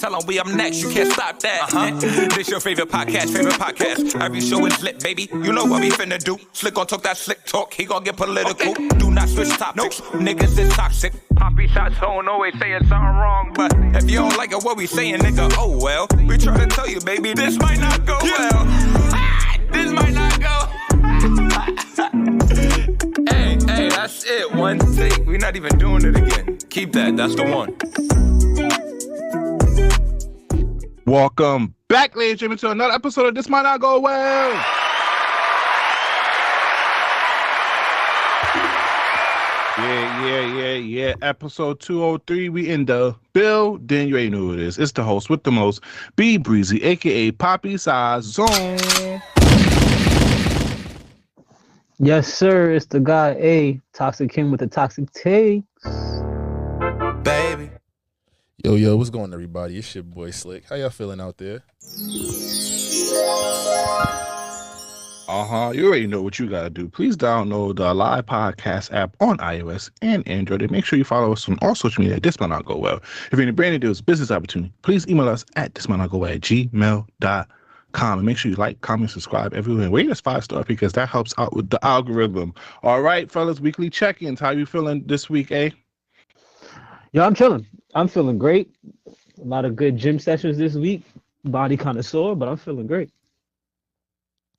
tell them we up next. You can't stop that. This your favorite podcast. Every show is lit, baby. You know what we finna do. Slick gon' talk that slick talk. He gon' get political. Okay. Do not switch topics. Nope. Niggas is toxic. Poppy shots don't always saying something wrong, but if you don't like it, what we saying, nigga, oh well. We try to tell you, baby, this might not go well. This might not go. Hey, that's it. One take. We're not even doing it again. Keep that. That's the one. Welcome back, ladies and gentlemen, to another episode of This Might Not Go Well. Yeah. Episode 203. We in the building. You already know who it is. It's the host with the most, B Breezy, aka Poppy Size Zone. Yes, sir. It's the guy A, Toxic King with the toxic takes. Baby. Yo, what's going on, everybody? It's your boy Slick. How y'all feeling out there? You already know what you gotta do. Please download the Live Podcast app on iOS and Android, and make sure you follow us on all social media. This might not go well. If you're in a brand new deals, business opportunity, please email us at thismightnotgowell@gmail.com, and make sure you like, comment, subscribe everywhere. And rate us 5-star because that helps out with the algorithm. All right, fellas, weekly check-ins. How you feeling this week, eh? Yo, I'm chilling. I'm feeling great. A lot of good gym sessions this week. Body kind of sore, but I'm feeling great.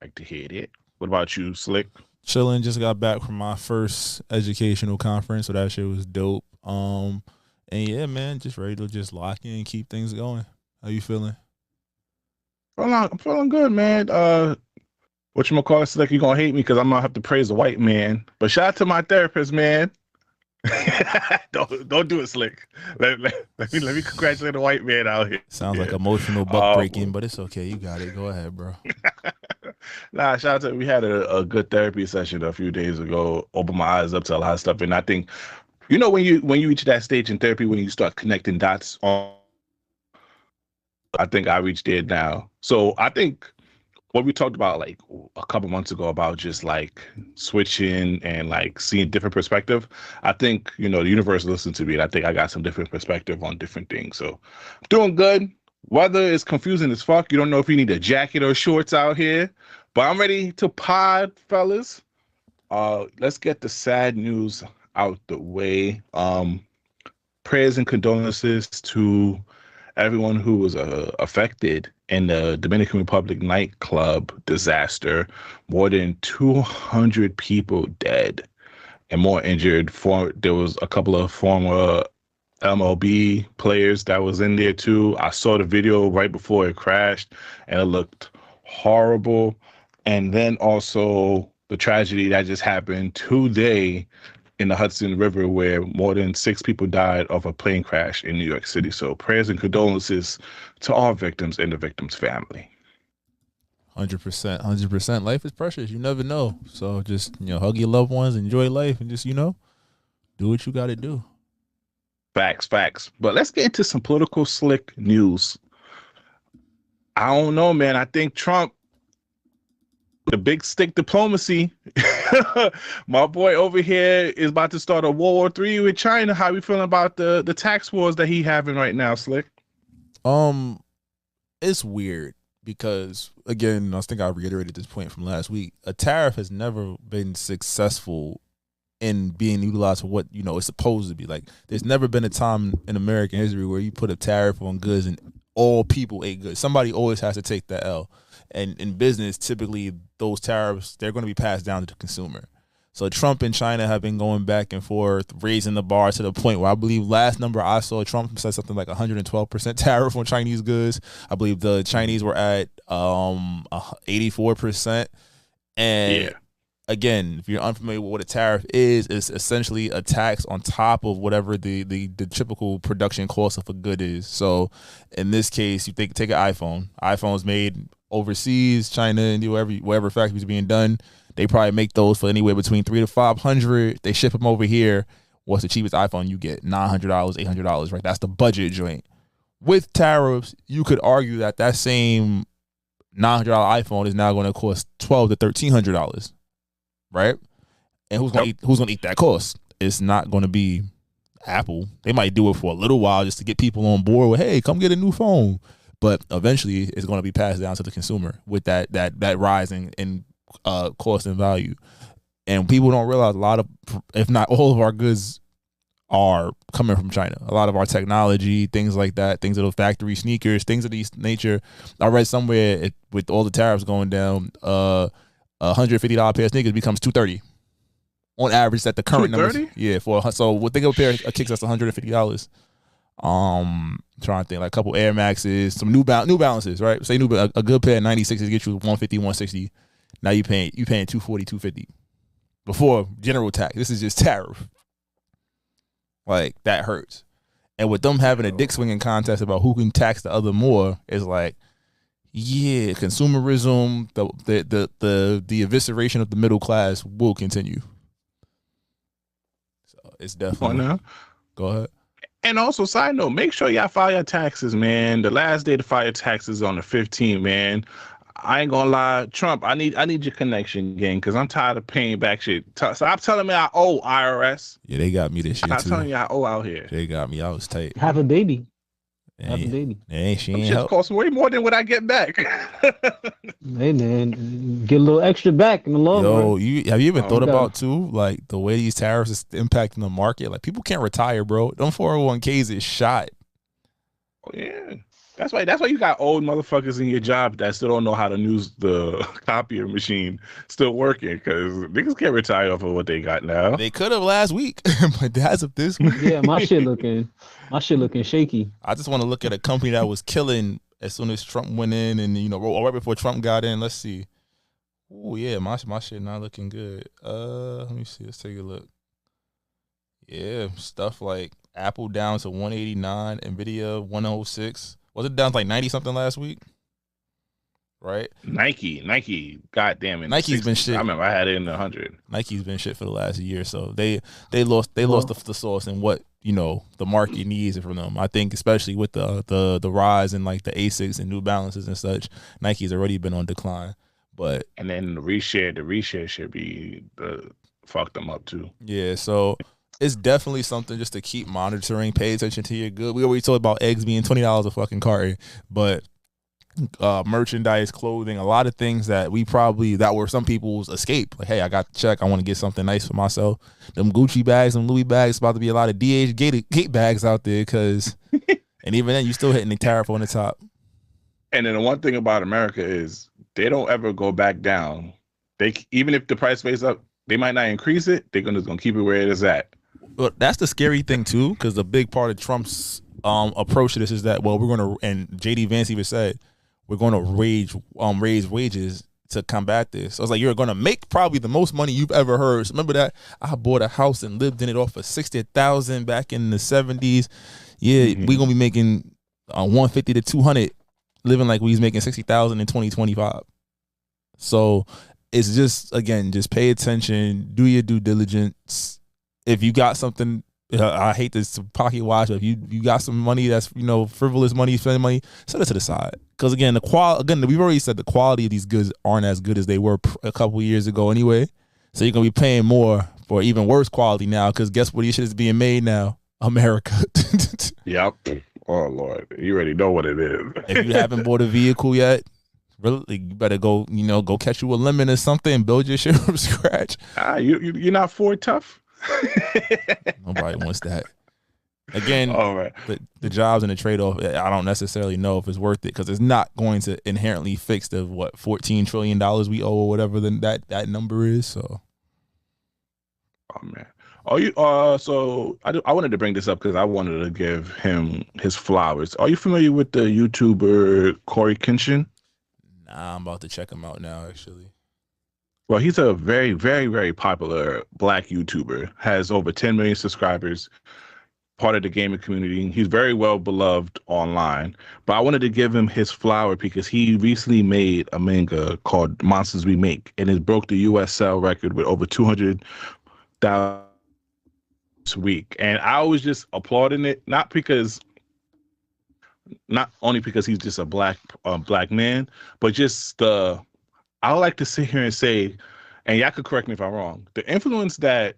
Like to hear it. What about you, Slick? Chilling. Just got back from my first educational conference, so that shit was dope. And yeah, man, just ready to just lock in and keep things going. How you feeling? I'm feeling good, man. Whatchamacallit, Slick, you gonna hate me because I'm gonna have to praise a white man. But shout out to my therapist, man. don't do it, Slick. Let me congratulate a white man out here. Sounds like emotional buck breaking, but it's okay. You got it. Go ahead, bro. Nah, shout out to, we had a good therapy session a few days ago. Opened my eyes up to a lot of stuff, and I think, you know, when you reach that stage in therapy when you start connecting dots on, I think I reached there now. So I think what we talked about like a couple months ago about just like switching and like seeing different perspective, I think, you know, the universe listened to me, and I think I got some different perspective on different things. So I'm doing good. Weather is confusing as fuck. You don't know if you need a jacket or shorts out here, but I'm ready to pod, fellas. Let's get the sad news out the way. Prayers and condolences to everyone who was affected in the Dominican Republic nightclub disaster. More than 200 people dead and more injured. There was a couple of former MLB players that was in there too. I saw the video right before it crashed, and it looked horrible. And then also the tragedy that just happened today in the Hudson River, where more than 6 people died of a plane crash in New York City. So prayers and condolences to all victims and the victims' family. 100%. Life is precious. You never know. So just, you know, hug your loved ones, enjoy life, and just, you know, do what you got to do. Facts. But let's get into some political slick news. I don't know, man. I think Trump, the big stick diplomacy, my boy over here is about to start a World War III with China. How we feeling about the tax wars that he having right now, Slick? It's weird because, again, I think I reiterated this point from last week. A tariff has never been successful in being utilized for what, you know, it's supposed to be. Like, there's never been a time in American history where you put a tariff on goods and all people ate goods. Somebody always has to take that L. And in business, typically those tariffs, they're going to be passed down to the consumer. So Trump and China have been going back and forth, raising the bar to the point where I believe last number I saw, Trump said something like 112% tariff on Chinese goods. I believe the Chinese were at 84%. And yeah. Again, if you're unfamiliar with what a tariff is, it's essentially a tax on top of whatever the typical production cost of a good is. So in this case, you take an iPhone. iPhone's made overseas, China, and wherever factories are being done. They probably make those for anywhere between $300 to $500. They ship them over here. What's the cheapest iPhone you get? $900, $800, right? That's the budget joint. With tariffs, you could argue that same $900 iPhone is now going to cost $1,200 to $1,300. Right? And who's gonna eat that cost? It's not gonna be Apple. They might do it for a little while just to get people on board with, hey, come get a new phone. But eventually it's going to be passed down to the consumer with that rise in cost and value. And people don't realize a lot of, if not all of our goods are coming from China. A lot of our technology, things like that, things of the factory sneakers, things of this nature. I read somewhere with all the tariffs going down, $150 pair of sneakers becomes $230 on average at the current numbers. Yeah, so what think of a pair of kicks that's $150. Trying to think like a couple Air Maxes, some New Balances, right? Say a good pair of 96s get you 150, 160. Now you paying 240, 250 before general tax. This is just tariff. Like, that hurts. And with them having a dick swinging contest about who can tax the other more, it's like, yeah, consumerism, the evisceration of the middle class will continue. So it's definitely. Go ahead. And also, side note, make sure y'all file your taxes, man. The last day to file your taxes is on the 15th, man. I ain't gonna lie, Trump, I need your connection, gang, because I'm tired of paying back shit. Stop telling me I owe, IRS. Yeah, they got me this year, Stop telling you I owe out here. They got me. I was tight. Have a baby. She ain't help. Costs way more than what I get back. Hey, man, get a little extra back in the long run. Have you even thought about, too, like, the way these tariffs is impacting the market? Like, people can't retire, bro. Them 401ks is shot. Oh, yeah. That's why you got old motherfuckers in your job that still don't know how to use the copier machine still working, because niggas can't retire off of what they got now. They could have last week, but as of this week. Yeah, my shit looking shaky. I just want to look at a company that was killing as soon as Trump went in, and right before Trump got in. Let's see. Oh yeah, my shit not looking good. Let me see. Let's take a look. Yeah, stuff like Apple down to 189, Nvidia 106. Was it down to like 90 something last week? Right? Nike, goddamn it. Nike's been shit. I remember I had it in the 100. Nike's been shit for the last year, so they lost the source in what the market needs from them. I think especially with the rise in like the Asics and New Balances and such, Nike's already been on decline. But and then the reshare should be fuck them up too. Yeah, so it's definitely something just to keep monitoring. Pay attention to your good. We already talked about eggs being $20 a fucking carton, but merchandise, clothing, a lot of things that were some people's escape. Like, hey, I got the check. I want to get something nice for myself. Them Gucci bags, them Louis bags, about to be a lot of DH gate bags out there, because and even then you still hitting the tariff on the top. And then the one thing about America is they don't ever go back down. Even if the price stays up, they might not increase it. They're gonna keep it where it is at. But that's the scary thing too, because the big part of Trump's approach to this is that, well, we're going to, and JD Vance even said, we're going to raise wages to combat this. So I was like, you're going to make probably the most money you've ever heard. So remember that I bought a house and lived in it off of $60,000 back in the 70s. Yeah, we're going to be making 150 to 200, living like we was making 60,000 in 2025. So it's just, again, just pay attention, do your due diligence. If you got something, I hate this pocket watch, but if you got some money that's frivolous money, spending money, set it to the side. Because again, we've already said the quality of these goods aren't as good as they were a couple years ago anyway. So you're gonna be paying more for even worse quality now. Because guess what? This shit is being made now, America. Yep. Oh Lord, you already know what it is. If you haven't bought a vehicle yet, really, you better go catch you a lemon or something and build your shit from scratch. You're not Ford tough. Nobody wants that. Again, all right. The jobs and the trade-off, I don't necessarily know if it's worth it, because it's not going to inherently fix the $14 trillion we owe or whatever that number is. So, oh man, so I wanted to bring this up because I wanted to give him his flowers. Are you familiar with the YouTuber CoryxKenshin? Nah, I'm about to check him out now, actually. Well, he's a very, very, very popular black YouTuber, has over 10 million subscribers, part of the gaming community. He's very well beloved online, but I wanted to give him his flower because he recently made a manga called Monsters We Make, and it broke the US sale record with over 200,000 this week. And I was just applauding it, not only because he's just a black man, but just I would like to sit here and say, and y'all could correct me if I'm wrong, the influence that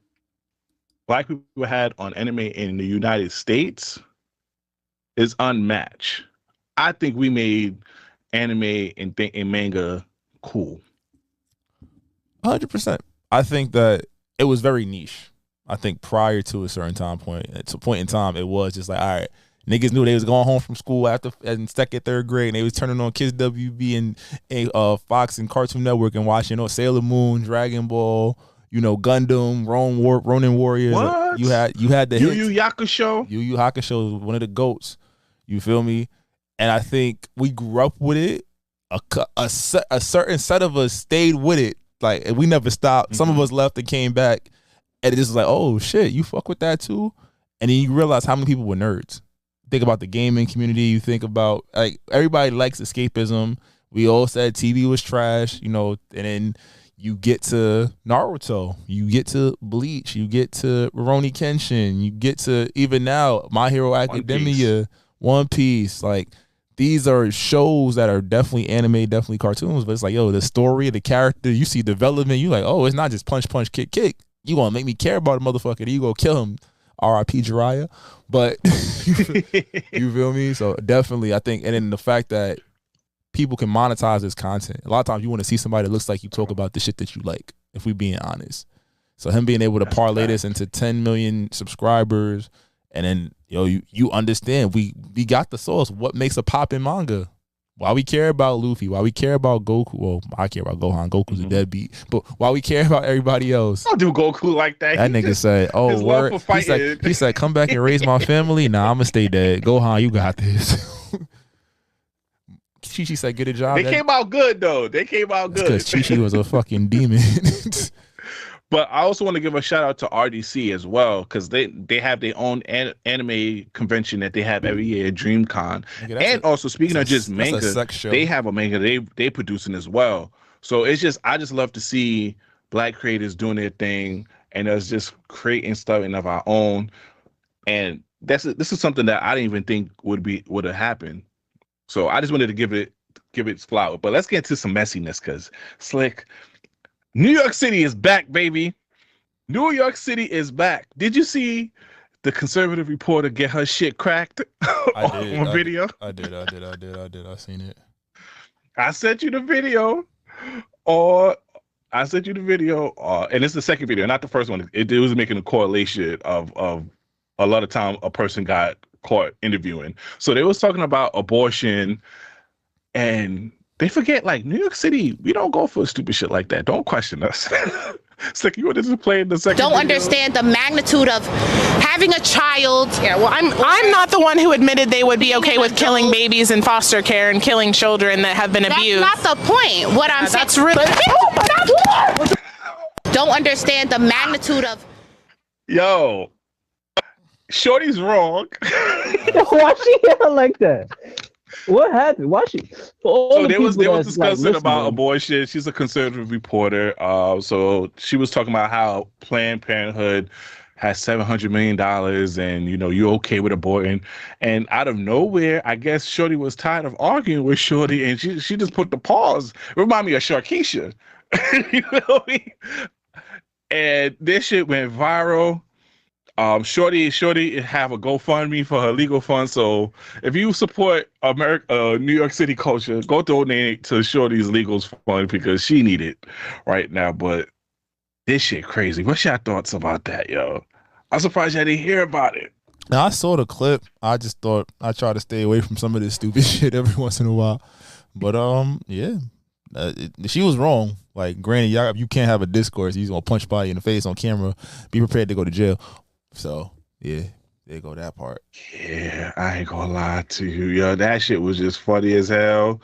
Black people had on anime in the United States is unmatched. I think we made anime and manga cool. 100%. I think that it was very niche. I think prior to a certain point in time, it was just like, all right, niggas knew they was going home from school after in second, third grade, and they was turning on Kids WB and Fox and Cartoon Network and watching, Sailor Moon, Dragon Ball, Gundam, Ronin Warriors. What? You had the Yu Yu Hakusho. Yu Yu Hakusho was one of the GOATs. You feel me? And I think we grew up with it. A certain set of us stayed with it. Like, we never stopped. Mm-hmm. Some of us left and came back. And it just was like, oh, shit, you fuck with that too? And then you realize how many people were nerds. Think about the gaming community. You think about, like, everybody likes escapism. We all said TV was trash, and then you get to Naruto. You get to Bleach. You get to Rurouni Kenshin. You get to, even now, My Hero Academia, One Piece. Like, these are shows that are definitely anime, definitely cartoons, but it's like, the story, the character, you see development. You like, oh, it's not just punch, punch, kick, kick. You gonna make me care about a motherfucker, then you go kill him. R.I.P. Jiraiya. But you feel me? So definitely, I think, and then the fact that people can monetize this content. A lot of times you want to see somebody that looks like you talk about the shit that you like, if we being honest. So him being able to parlay this into 10 million subscribers, and then you understand we got the source. What makes a pop in manga? Why we care about Luffy? Why we care about Goku? Well, I care about Gohan. Goku's a deadbeat. But why we care about everybody else? Don't do Goku like that. That nigga said, "Oh, word." He said, "Come back and raise my family." Nah, I'm gonna stay dead. Gohan, you got this. Chi-Chi said, "Get a job." They came out good though. They came out good because Chi-Chi was a fucking demon. But I also want to give a shout out to RDC as well, because they have their own anime convention that they have every year at DreamCon. And also, speaking of just manga, they have a manga they producing as well. So I just love to see Black creators doing their thing and us just creating stuff of our own. And this is something that I didn't even think would have happened. So I just wanted to give it its flower. But let's get into some messiness, because Slick, New York City is back, baby. New York City is back. Did you see the conservative reporter get her shit cracked on video? I did. I seen it. I sent you the video, and it's the second video, not the first one. It was making a correlation of a lot of time a person got caught interviewing. So they was talking about abortion, and they forget, like, New York City, we don't go for stupid shit like that. Don't question us. It's like, you want to just play in the second. Don't understand the magnitude of having a child. Yeah, well, I'm not the one who admitted they would be okay with killing babies in foster care and killing children that have been abused. That's not the point. What I'm saying. That's really. Don't understand the magnitude of. Yo, Shorty's wrong. Why she yell like that? What happened? Why she? So they was discussing about abortion. She's a conservative reporter. So she was talking about how Planned Parenthood has $700 million, and you're okay with aborting. And out of nowhere, I guess Shorty was tired of arguing with Shorty, and she just put the pause. Remind me of Sharkeisha. You know me? And this shit went viral. Shorty have a GoFundMe for her legal fund. So if you support New York City culture, go donate to Shorty's legal fund, because she need it right now. But this shit crazy. What's your thoughts about that, yo? I'm surprised I didn't hear about it. Now, I saw the clip. I just thought I try to stay away from some of this stupid shit every once in a while. But yeah, she was wrong. Like, granted, you can't have a discourse. He's gonna punch somebody in the face on camera. Be prepared to go to jail. So yeah, there go that part. Yeah, I ain't gonna lie to you, yo. That shit was just funny as hell.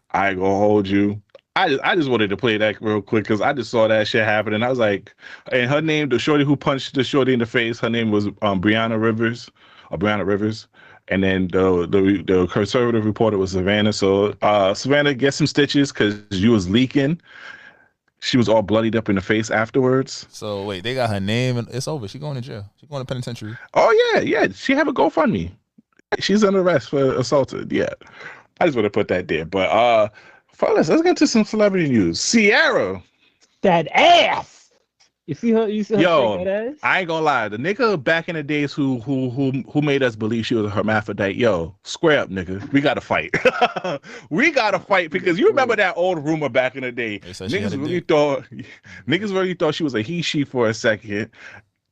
I ain't gonna hold you. I just wanted to play that real quick, because I just saw that shit happen, and I was like, and her name, the shorty who punched the shorty in the face, her name was Brianna Rivers, and then the conservative reporter was Savannah. So Savannah, get some stitches, because you was leaking. She was all bloodied up in the face afterwards. So wait, they got her name, and it's over. She going to jail. She going to penitentiary. Oh yeah. She have a GoFundMe. She's under arrest for assaulted. Yeah, I just want to put that there. But fellas, let's get to some celebrity news. Ciara, that ass. You see her shake that Yo, ass? I ain't gonna lie. The nigga back in the days who made us believe she was a hermaphrodite. Yo, square up, nigga. We gotta fight. We gotta fight because you remember that old rumor back in the day. They said she had a dick. Niggas really thought she was a he she for a second.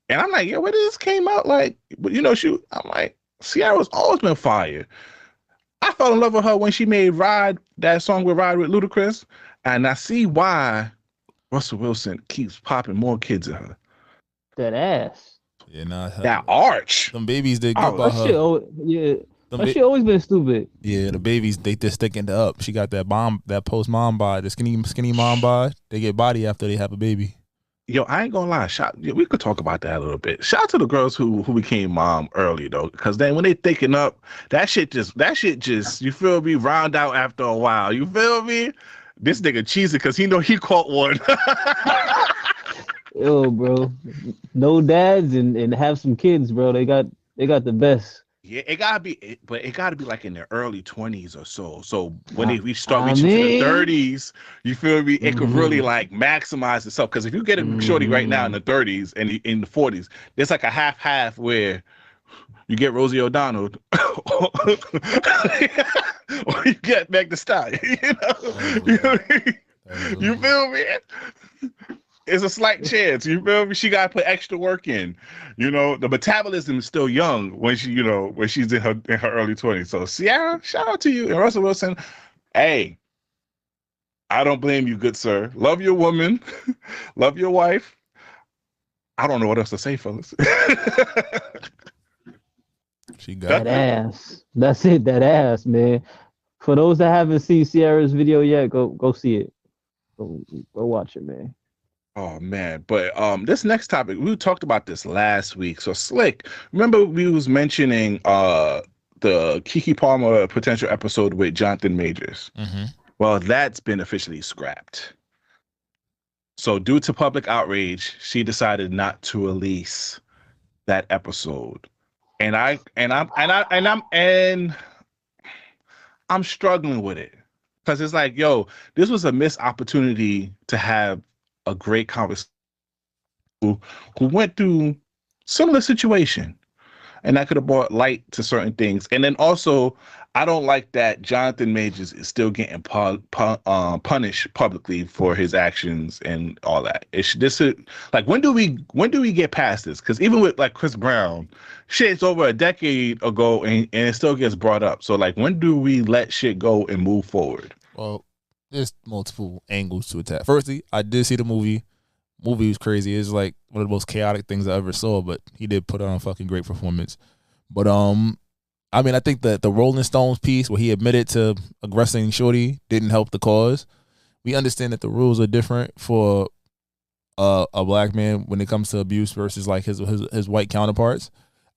And I'm like, yo, where did this came out? Like, you know, I'm like, Ciara's always been fire. I fell in love with her when she made Ride, that song with Ride with Ludacris, and I see why Russell Wilson keeps popping more kids at her. That ass. Yeah, nah. That arch. Them babies did good Oh, by That her. shit, that shit always been stupid. Yeah, the babies they just sticking to up. She got that post mom bod, the skinny mom bod. They get body after they have a baby. Yo, I ain't gonna lie. We could talk about that a little bit. Shout out to the girls who became mom early though, because then when they thinking up, that shit just you feel me, round out after a while. You feel me? This nigga cheesy because he know he caught one. Yo, bro. No dads and have some kids, bro. They got the best. Yeah, it gotta be like in their early 20s or so. So when they start reaching to the 30s, you feel me? It could really like maximize itself. Because if you get a shorty right now in the 30s and in the 40s, there's like a half where you get Rosie O'Donnell or you get Meg Thee Stallion. You feel me? It's a slight chance. You feel me? She got to put extra work in. You know, the metabolism is still young when she's in her early 20s. So Ciara, shout out to you. And Russell Wilson, hey, I don't blame you, good sir. Love your woman. Love your wife. I don't know what else to say, fellas. She got that ass. That's it. That ass, man. For those that haven't seen Ciara's video yet, go see it. Go watch it, man. Oh man, but this next topic, we talked about this last week. So Slick, remember we was mentioning the Keke Palmer potential episode with Jonathan Majors. Mm-hmm. Well, that's been officially scrapped. So due to public outrage, she decided not to release that episode. And I'm struggling with it. Because it's like, yo, this was a missed opportunity to have a great conversation who went through similar situation, and that could have brought light to certain things. And then also, I don't like that Jonathan Majors is still getting punished publicly for his actions and all that. Like when do we get past this? Because even with like Chris Brown, shit's over a decade ago and it still gets brought up. So like when do we let shit go and move forward? Well, there's multiple angles to attack. Firstly, I did see the movie. Movie was crazy. It's like one of the most chaotic things I ever saw, but he did put on a fucking great performance. But I mean, I think that the Rolling Stones piece where he admitted to aggressing Shorty didn't help the cause. We understand that the rules are different for a black man when it comes to abuse versus like his white counterparts.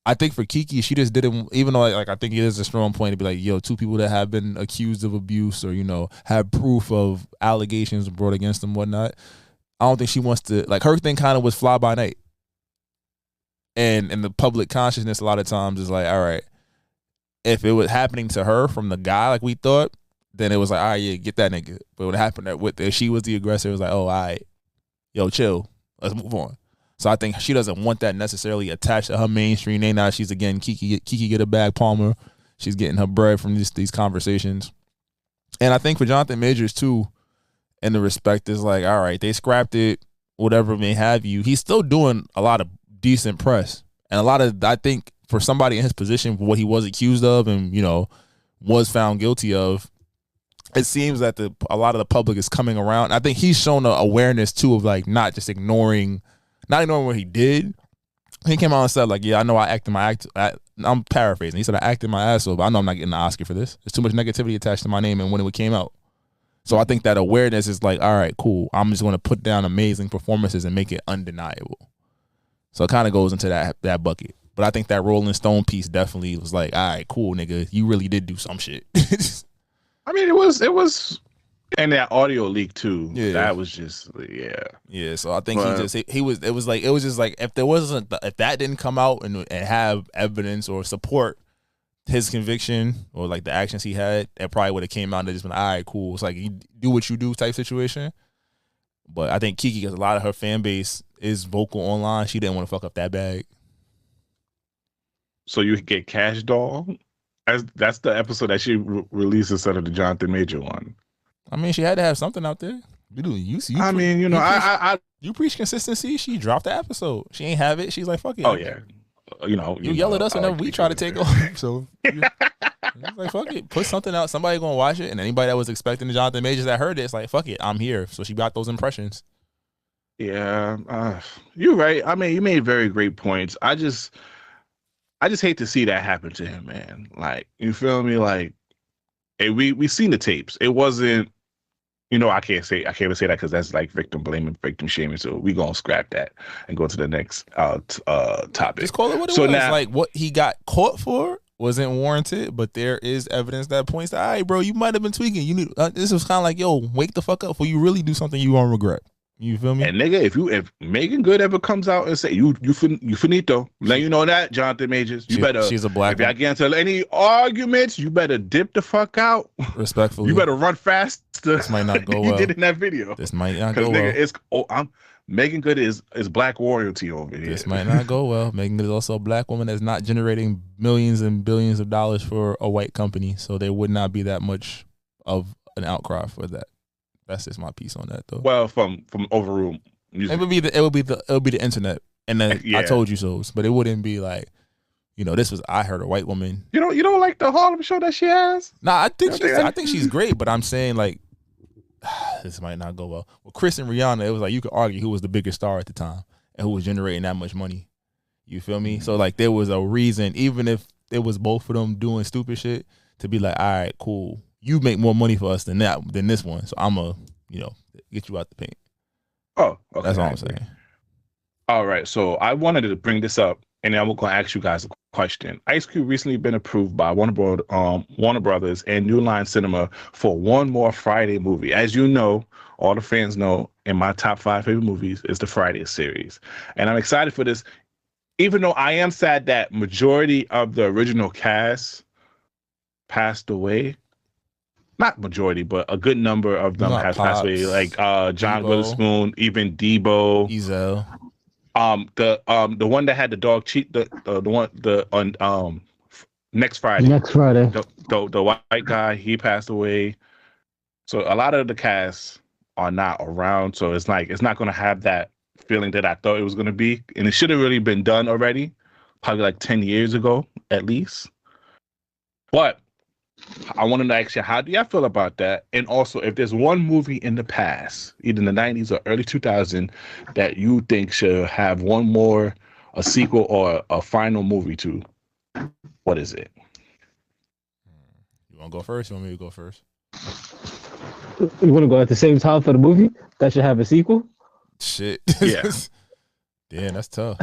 I think for Keke, she just didn't, even though like I think it is a strong point to be like, yo, two people that have been accused of abuse or, you know, have proof of allegations brought against them, whatnot. I don't think she wants to, like, her thing kind of was fly by night. And the public consciousness a lot of times is like, all right, if it was happening to her from the guy like we thought, then it was like, all right, yeah, get that nigga. But what happened if she was the aggressor, it was like, oh, all right, yo, chill, let's move on. So I think she doesn't want that necessarily attached to her mainstream name. Now she's again Keke get a bag Palmer. She's getting her bread from these conversations. And I think for Jonathan Majors too, and the respect is like, all right, they scrapped it, whatever may have you. He's still doing a lot of decent press. And a lot of, I think for somebody in his position, what he was accused of and, you know, was found guilty of, it seems that a lot of the public is coming around. I think he's shown an awareness too of like not just ignoring what he did. He came out and said like, yeah, I know I'm paraphrasing. He said I acted my ass off, but I know I'm not getting the Oscar for this. There's too much negativity attached to my name and when it came out. So I think that awareness is like, all right, cool. I'm just going to put down amazing performances and make it undeniable. So it kind of goes into that bucket. But I think that Rolling Stone piece definitely was like, all right, cool, nigga. You really did do some shit. I mean, it was, and that audio leak too. Yeah. That was just, yeah. Yeah, so I think it was just like if that didn't come out and have evidence or support his conviction or like the actions he had, it probably would have came out and just been, all right, cool. It's like you do what you do type situation. But I think Keke, because a lot of her fan base is vocal online. She didn't want to fuck up that bag. So you get Cash Doll. That's the episode that she released instead of the Jonathan Major one. I mean, she had to have something out there. You preach consistency. She dropped the episode. She ain't have it. She's like, fuck it. Oh yeah. You yell at us whenever we try to take off. So it's like, fuck it. Put something out. Somebody gonna watch it. And anybody that was expecting the Jonathan Majors that heard it, it's like, fuck it. I'm here. So she got those impressions. Yeah. You're right. I mean, you made very great points. I just hate to see that happen to him, man. Like, you feel me? Like, hey, we seen the tapes. It wasn't, I can't even say that because that's like victim blaming, victim shaming. So we gonna scrap that and go to the next topic. Just call it what it was. Now, like, what he got caught for wasn't warranted, but there is evidence that points to, all right, bro, you might have been tweaking. You knew this was kind of like, yo, wake the fuck up before you really do something you won't regret. You feel me? And nigga, if Megan Good ever comes out and say you finito, let you know that Jonathan Majors, she's a black. If y'all get into any arguments, you better dip the fuck out. Respectfully, you better run faster. This might not go well. You did in that video. This might not go well. Megan Good is black royalty over here. This might not go well. Megan Good is also a black woman that's not generating millions and billions of dollars for a white company, so there would not be that much of an outcry for that. That's just my piece on that, though. Well, from overrule music. It would be the internet, and then I told you so. But it wouldn't be like, this was I heard a white woman. You don't like the Harlem show that she has? Nah, I think she's great, but I'm saying like this might not go well. With Chris and Rihanna, it was like you could argue who was the biggest star at the time and who was generating that much money. You feel me? So like there was a reason, even if it was both of them doing stupid shit, to be like, all right, cool. You make more money for us than this one, so I'm get you out the paint. Oh, okay. That's all I'm saying. All right, so I wanted to bring this up, and then I'm going to ask you guys a question. Ice Cube recently been approved by Warner Brothers and New Line Cinema for One More Friday movie. As you know, all the fans know, in my top 5 favorite movies is the Friday series, and I'm excited for this. Even though I am sad that majority of the original cast passed away. Not majority, but a good number of them have passed away. Like John Witherspoon, even Debo, Ezel. The one that had the dog cheat, the one on next Friday. Next Friday. The white guy, he passed away. So a lot of the cast are not around. So it's like it's not gonna have that feeling that I thought it was gonna be. And it should have really been done already, probably like 10 years ago at least. But I wanted to ask you, how do y'all feel about that? And also, if there's one movie in the past, either in the 90s or early 2000s, that you think should have a sequel or a final movie to, what is it? You want to go first? You want me to go first? You want to go at the same time for the movie that should have a sequel? Shit. Yeah. Damn, that's tough.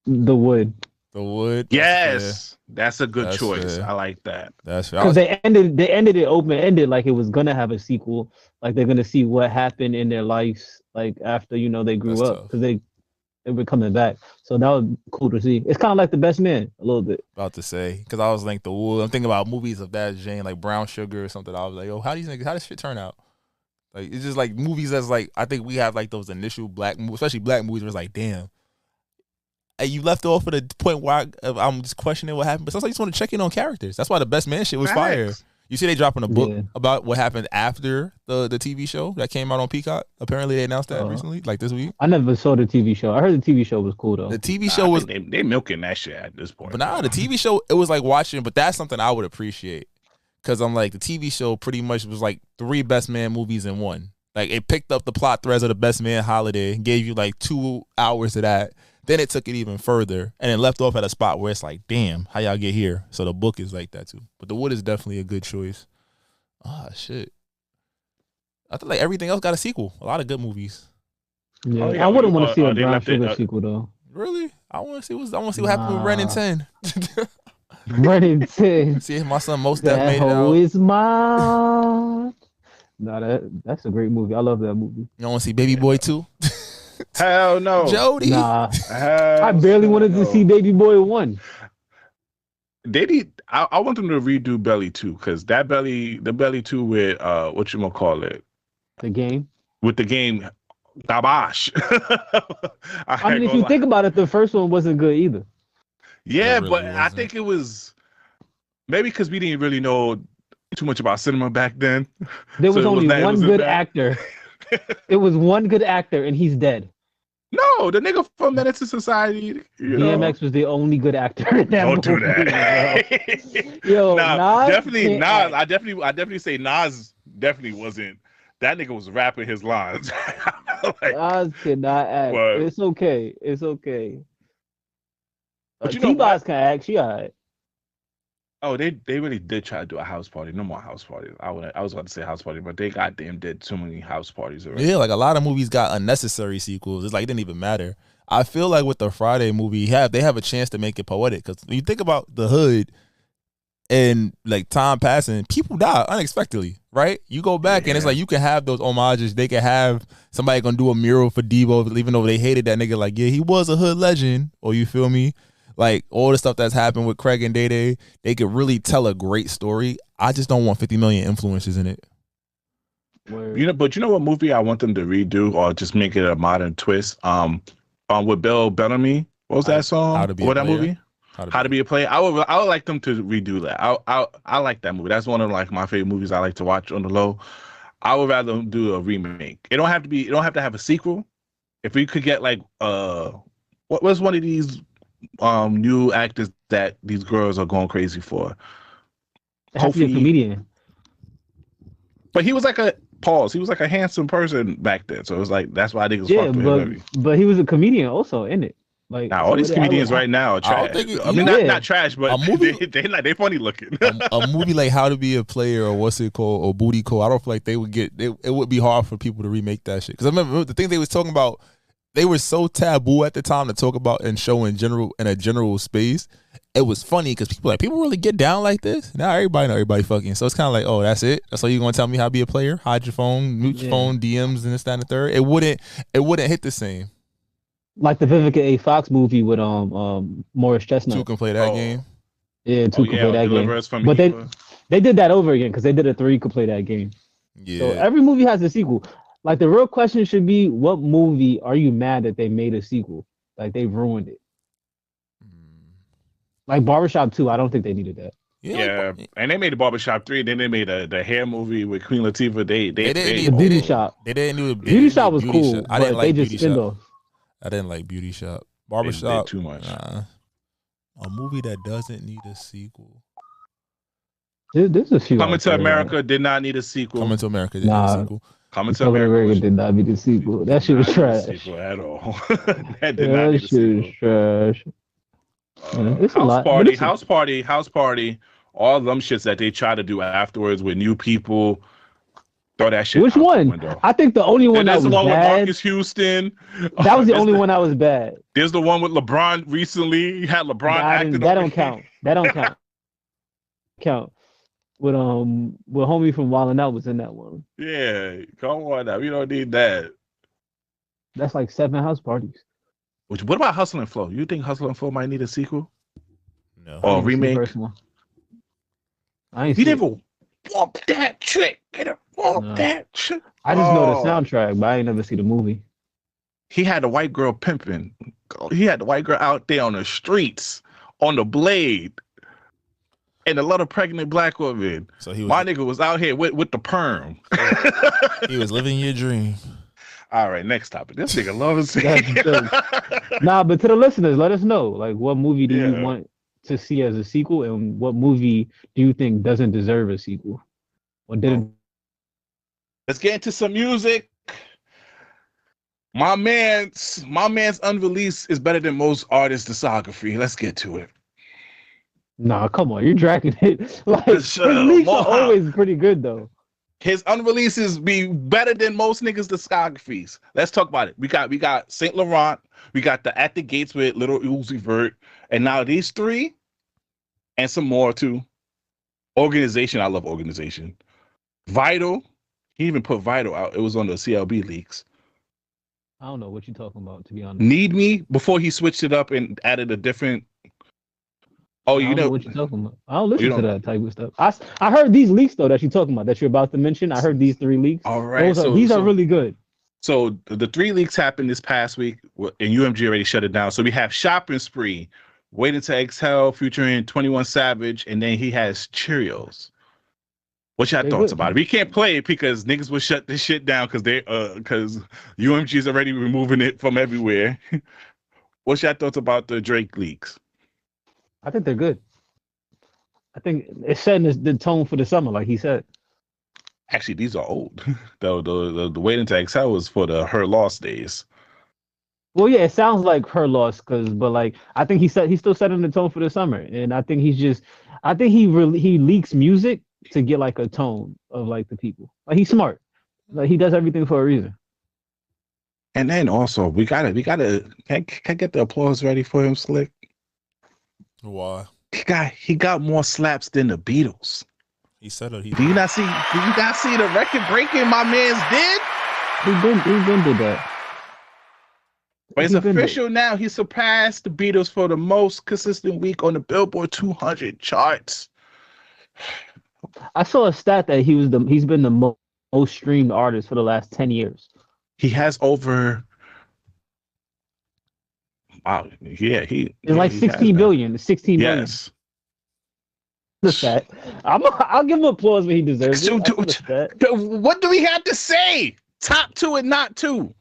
The Wood. The Wood. Yes. That's a good choice. Fair. I like that. That's fair. Because they ended it open-ended, like it was gonna have a sequel. Like they're gonna see what happened in their lives, like after they grew up, because they were coming back. So that was cool to see. It's kind of like The Best Man a little bit. About to say, because I was like The Wood. I'm thinking about movies of that genre, like Brown Sugar or something. I was like, how does shit turn out? Like it's just like movies that's like I think we have like those initial black movies, especially black movies, where it's like, damn. And you left off at a point where I'm just questioning what happened. But sometimes you just want to check in on characters. That's why The Best Man shit was fire. You see they dropping a book about what happened after the TV show that came out on Peacock. Apparently they announced that recently, like this week. I never saw the TV show. I heard the TV show was cool though. The TV show was they milking that shit at this point. But the TV show, it was like watching, but that's something I would appreciate. Because I'm like, the TV show pretty much was like 3 Best Man movies in one. Like it picked up the plot threads of the Best Man holiday, gave you like 2 hours of that. Then it took it even further and it left off at a spot where it's like, damn, how y'all get here? So the book is like that too. But The Wood is definitely a good choice. Shit. I feel like everything else got a sequel. A lot of good movies. Yeah, I wouldn't want to see a Brown Sugar sequel though. Really? I want to see what happened with Ren and 10. Ren and 10. See if my son Most Def made it out. out. Is mine. No, that's a great movie. I love that movie. You don't want to see Baby Boy 2? Hell no. Jody. Nah. I barely wanted to see Baby Boy 1. I want them to redo Belly 2 because the Belly 2 with what you gonna call it? The Game. With The Game Gabash. I mean, if you think about it, the first one wasn't good either. Yeah, really but wasn't. I think it was maybe because we didn't really know too much about cinema back then. There was only one good actor. It was one good actor, and he's dead. No, the nigga from Menace to Society. DMX was the only good actor in that movie. Don't do that. Yo, nah, Nas definitely Nas. act. I definitely say Nas definitely wasn't. That nigga was rapping his lines. Like, Nas cannot act. But, it's okay. It's okay. But you know T-Boz can act. She alright. Oh, they really did try to do a house party. No more house parties. I was about to say house party, but they goddamn did too many house parties already. Yeah, like a lot of movies got unnecessary sequels. It's like it didn't even matter. I feel like with the Friday movie, they have a chance to make it poetic because when you think about the hood and like time passing, people die unexpectedly, right? You go back and it's like you can have those homages. They can have somebody gonna do a mural for Devo, even though they hated that nigga. Like, yeah, he was a hood legend, or you feel me? Like all the stuff that's happened with Craig and Day, they could really tell a great story. I just don't want 50 million influences in it. But you know what movie I want them to redo or just make it a modern twist? With Bill Bellamy. What was that song? What that movie? How to Be a Player. I would like them to redo that. I like that movie. That's one of like my favorite movies I like to watch on the low. I would rather do a remake. It don't have to have a sequel. If we could get like what was one of these new actors that these girls are going crazy for? Hopefully a comedian. But he was like a handsome person back then. So it was like that's why I think it was fucked with. But he was a comedian also, isn't it? Like now, all these comedians right now are trash. Not trash, but they funny looking. a movie like How to Be a Player or what's it called or Booty Call. I don't feel like they would get. It would be hard for people to remake that shit because I remember the thing they was talking about. They were so taboo at the time to talk about and show in a general space. It was funny because people really get down like this. Now everybody know everybody fucking. So it's kind of like, oh, that's it. That's all you're gonna tell me how to be a player? Hide your phone, mute your phone, DMs, and this, that, and the third. It wouldn't hit the same. Like the Vivica A. Fox movie with Morris Chestnut. Two can play that game. Yeah, two can play that game. But they did that over again because they did a 3 could play that game. Yeah. So every movie has a sequel. Like the real question should be, what movie are you mad that they made a sequel? Like they ruined it. Like Barbershop 2, I don't think they needed that. Yeah, and they made the Barbershop 3. Then they made the hair movie with Queen Latifah. They the Beauty Shop. They didn't do the Beauty Shop was cool. I didn't like Beauty Shop. Off. I didn't like Beauty Shop. Barbershop too much. A movie that doesn't need a sequel. There's a few. Coming to America did not need a sequel. Coming to America did not need a sequel. Coming to America did not need a sequel. That shit was trash. Sequel at all. That did not need a sequel. Trash. House party. All them shits that they try to do afterwards with new people. Throw that shit. Which one? I think the only one that was the one bad. With Marcus Houston. That was the only one that was bad. There's the one with LeBron recently. You had LeBron acting. That don't count. That don't count. Count. With homie from Wild 'N Out was in that one. Yeah, come on now. We don't need that. That's like 7 house parties. What about Hustle and Flow? You think Hustle and Flow might need a sequel? No. Or a remake? I ain't he never walked that trick. That trick. I just know the soundtrack, but I ain't never see the movie. He had the white girl pimping. He had the white girl out there on the streets, on the blade. And a lot of pregnant black women. So my nigga was out here with the perm. He was living your dream. All right, next topic. This nigga loves it. Nah, but to the listeners, let us know. Like, what movie do you want to see as a sequel, and what movie do you think doesn't deserve a sequel, or didn't? Let's get into some music. My man's unreleased is better than most artists' discography. Let's get to it. Nah, come on, you're dragging it. Like his leaks are always pretty good though. His unreleases be better than most niggas' discographies. Let's talk about it. We got Saint Laurent, we got the At the Gates with Little Uzi Vert, and now these 3, and some more too. Organization, I love Organization. Vital, he even put Vital out. It was on the CLB leaks. I don't know what you're talking about, to be honest. Need Me, before he switched it up and added a different. Oh, you know what you're talking about. I don't listen to that type of stuff. I heard these leaks though that you're talking about, that you're about to mention. I heard these 3 leaks. All right, these are really good. So the 3 leaks happened this past week, and UMG already shut it down. So we have Shopping Spree, Waiting to Exhale featuring 21 Savage, and then he has Cheerios. What's your thoughts about it? We can't play it because niggas will shut this shit down because UMG is already removing it from everywhere. What's your thoughts about the Drake leaks? I think they're good. I think it's setting the tone for the summer, like he said. Actually, these are old. The Waiting to Exhale was for the Her Loss days. Well, yeah, it sounds like Her Loss, but like I think he's still setting the tone for the summer, and I think he leaks music to get like a tone of like the people. Like he's smart. Like he does everything for a reason. And then also we gotta can I get the applause ready for him, Slick? Why? He got more slaps than the Beatles. He said it. Do you not see the record breaking my man's did? He been did that. But it's official now. He surpassed the Beatles for the most consistent week on the Billboard 200 charts. I saw a stat that he's been the most streamed artist for the last 10 years. He has over. Wow, yeah, it's like 16 billion. 16 billion. Yes. The stat. I'll give him applause when he deserves it. What do we have to say? Top 2 and not 2.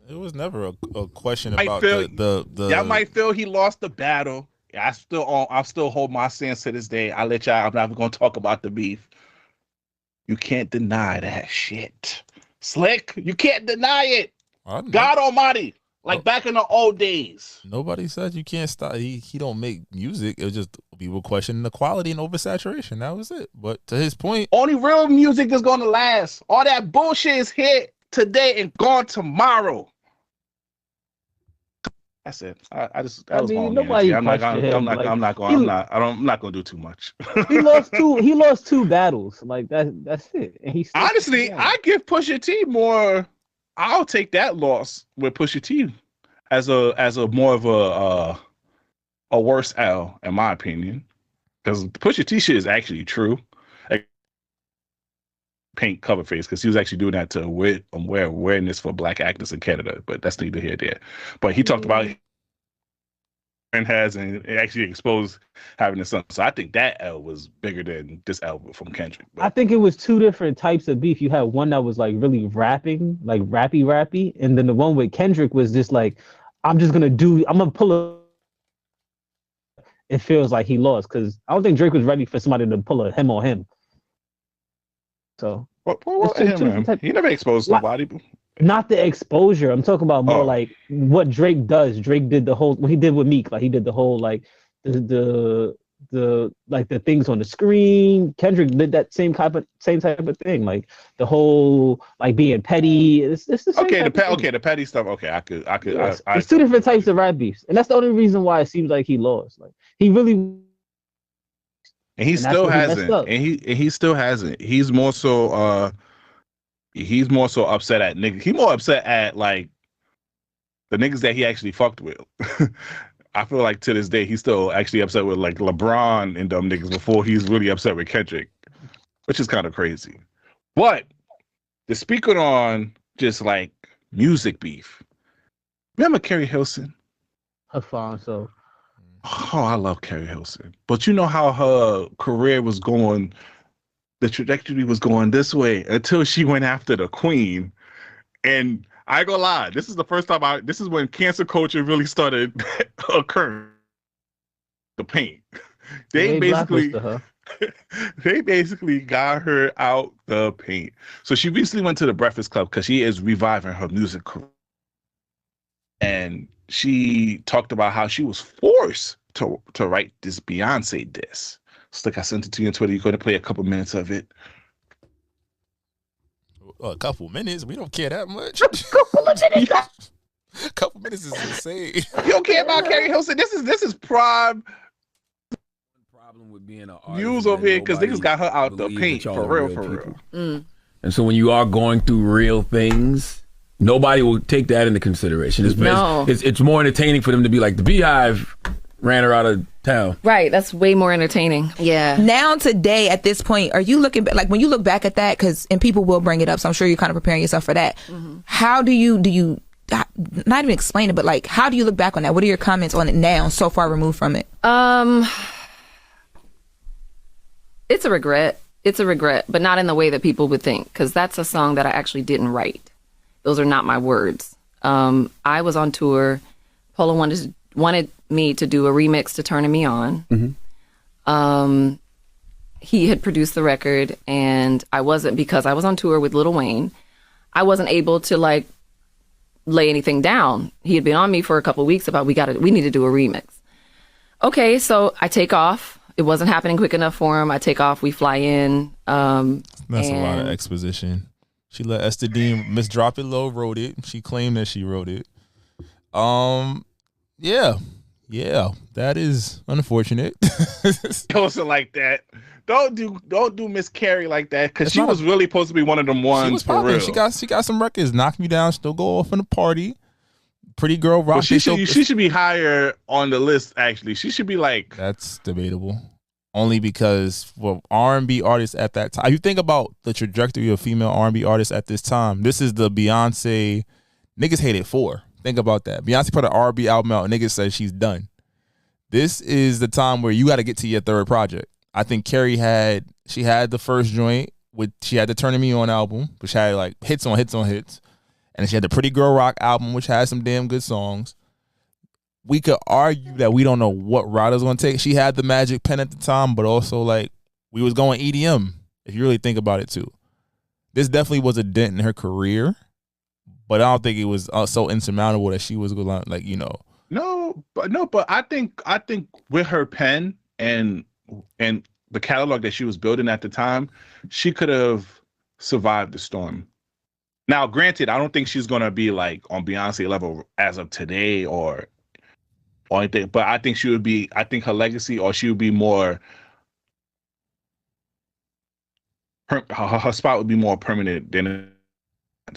It was never a question about the. Y'all might feel he lost the battle. I still hold my stance to this day. I let y'all. I'm not gonna talk about the beef. You can't deny that shit, Slick. You can't deny it. God Almighty, back in the old days. Nobody said you can't stop. He don't make music. It was just people questioning the quality and oversaturation. That was it. But to his point, only real music is gonna last. All that bullshit is here today and gone tomorrow. That's it. I nobody. I'm not gonna do too much. He lost two battles. Like that's it. And honestly, I give Pusha T more. I'll take that loss with Pusha T as a more of a worse L in my opinion, because Pusha T shit is actually true. Paint cover face, because he was actually doing that to wear awareness for black actors in Canada, but that's neither here nor there. But he talked about and actually exposed having a son. So I think that L was bigger than this L from Kendrick. But I think it was two different types of beef. You had one that was like really rapping, like rappy, and then the one with Kendrick was just like, I'm gonna pull a. It feels like he lost because I don't think Drake was ready for somebody to pull a him on him. So he never exposed nobody. Not the exposure. I'm talking about more like what Drake does. Drake did what he did with Meek. Like he did the whole like the like the things on the screen. Kendrick did that same type of thing. Like the whole like being petty. It's the same the petty stuff. Okay, I could. Yes. It's two different types of rap beefs, and that's the only reason why it seems like he lost. Like he really. And he still hasn't. He still hasn't. He's more so upset at niggas. He's more upset at like the niggas that he actually fucked with. I feel like to this day he's still actually upset with like LeBron and them niggas before he's really upset with Kendrick, which is kind of crazy. But to speak on just like music beef, remember Keri Hilson? Alfonso. Oh, I love Keri Hilson. But you know how her career was going, the trajectory was going this way until she went after the queen. And I ain't gonna lie, this is the first time this is when cancer culture really started occurring. The paint. They basically got her out the paint. So she recently went to the Breakfast Club because she is reviving her music career. And she talked about how she was forced to write this Beyonce diss. So like I sent it to you on Twitter. You're going to play a couple minutes of it. A couple minutes? We don't care that much. Couple minutes is insane. You don't care about Keri Hilson? This is prime problem with being an news over here because niggas got her out the paint for real. And so when you are going through real things, nobody will take that into consideration. It's more entertaining for them to be like, the Beehive ran her out of town. Right. That's way more entertaining. Yeah. Now today, at this point, are you looking like when you look back at that? And people will bring it up, so I'm sure you're kind of preparing yourself for that. Mm-hmm. How do you not even explain it, but like how do you look back on that? What are your comments on it now, so far removed from it? It's a regret. It's a regret, but not in the way that people would think, because that's a song that I actually didn't write. Those are not my words. I was on tour. Polo wanted me to do a remix to Turning Me On. Mm-hmm. He had produced the record, and I wasn't, because I was on tour with Lil Wayne. I wasn't able to like lay anything down. He had been on me for a couple of weeks about we need to do a remix. Okay, so I take off. It wasn't happening quick enough for him. I take off. We fly in. That's a lot of exposition. She let Esther Dean, Miss Drop It Low wrote it. She claimed that she wrote it. Yeah, that is unfortunate. Also like that. Don't do Miss Keri like that, because she was really supposed to be one of them ones for real. She got some records. Knock Me Down, Still Go Off in the Party. Pretty Girl Rock. Well, she should be higher on the list. Actually, she should be like. That's debatable. Only because for R&B artists at that time, you think about the trajectory of female R&B artists at this time. This is the Beyonce niggas hated for. Think about that. Beyonce put an R&B album out, and niggas said she's done. This is the time where you got to get to your third project. I think Keri had the first joint she had the Turning Me On album, which had like hits on hits on hits, and she had the Pretty Girl Rock album, which had some damn good songs. We could argue that we don't know what route it was going to take. She had the Magic Pen at the time, but also like we was going EDM, if you really think about it too. This definitely was a dent in her career, but I don't think it was so insurmountable that she was going to like, you know. No, but I think with her pen and the catalog that she was building at the time, she could have survived the storm. Now, granted, I don't think she's going to be like on Beyonce level as of today or anything, but I think her legacy, or she would be more, her spot would be more permanent than,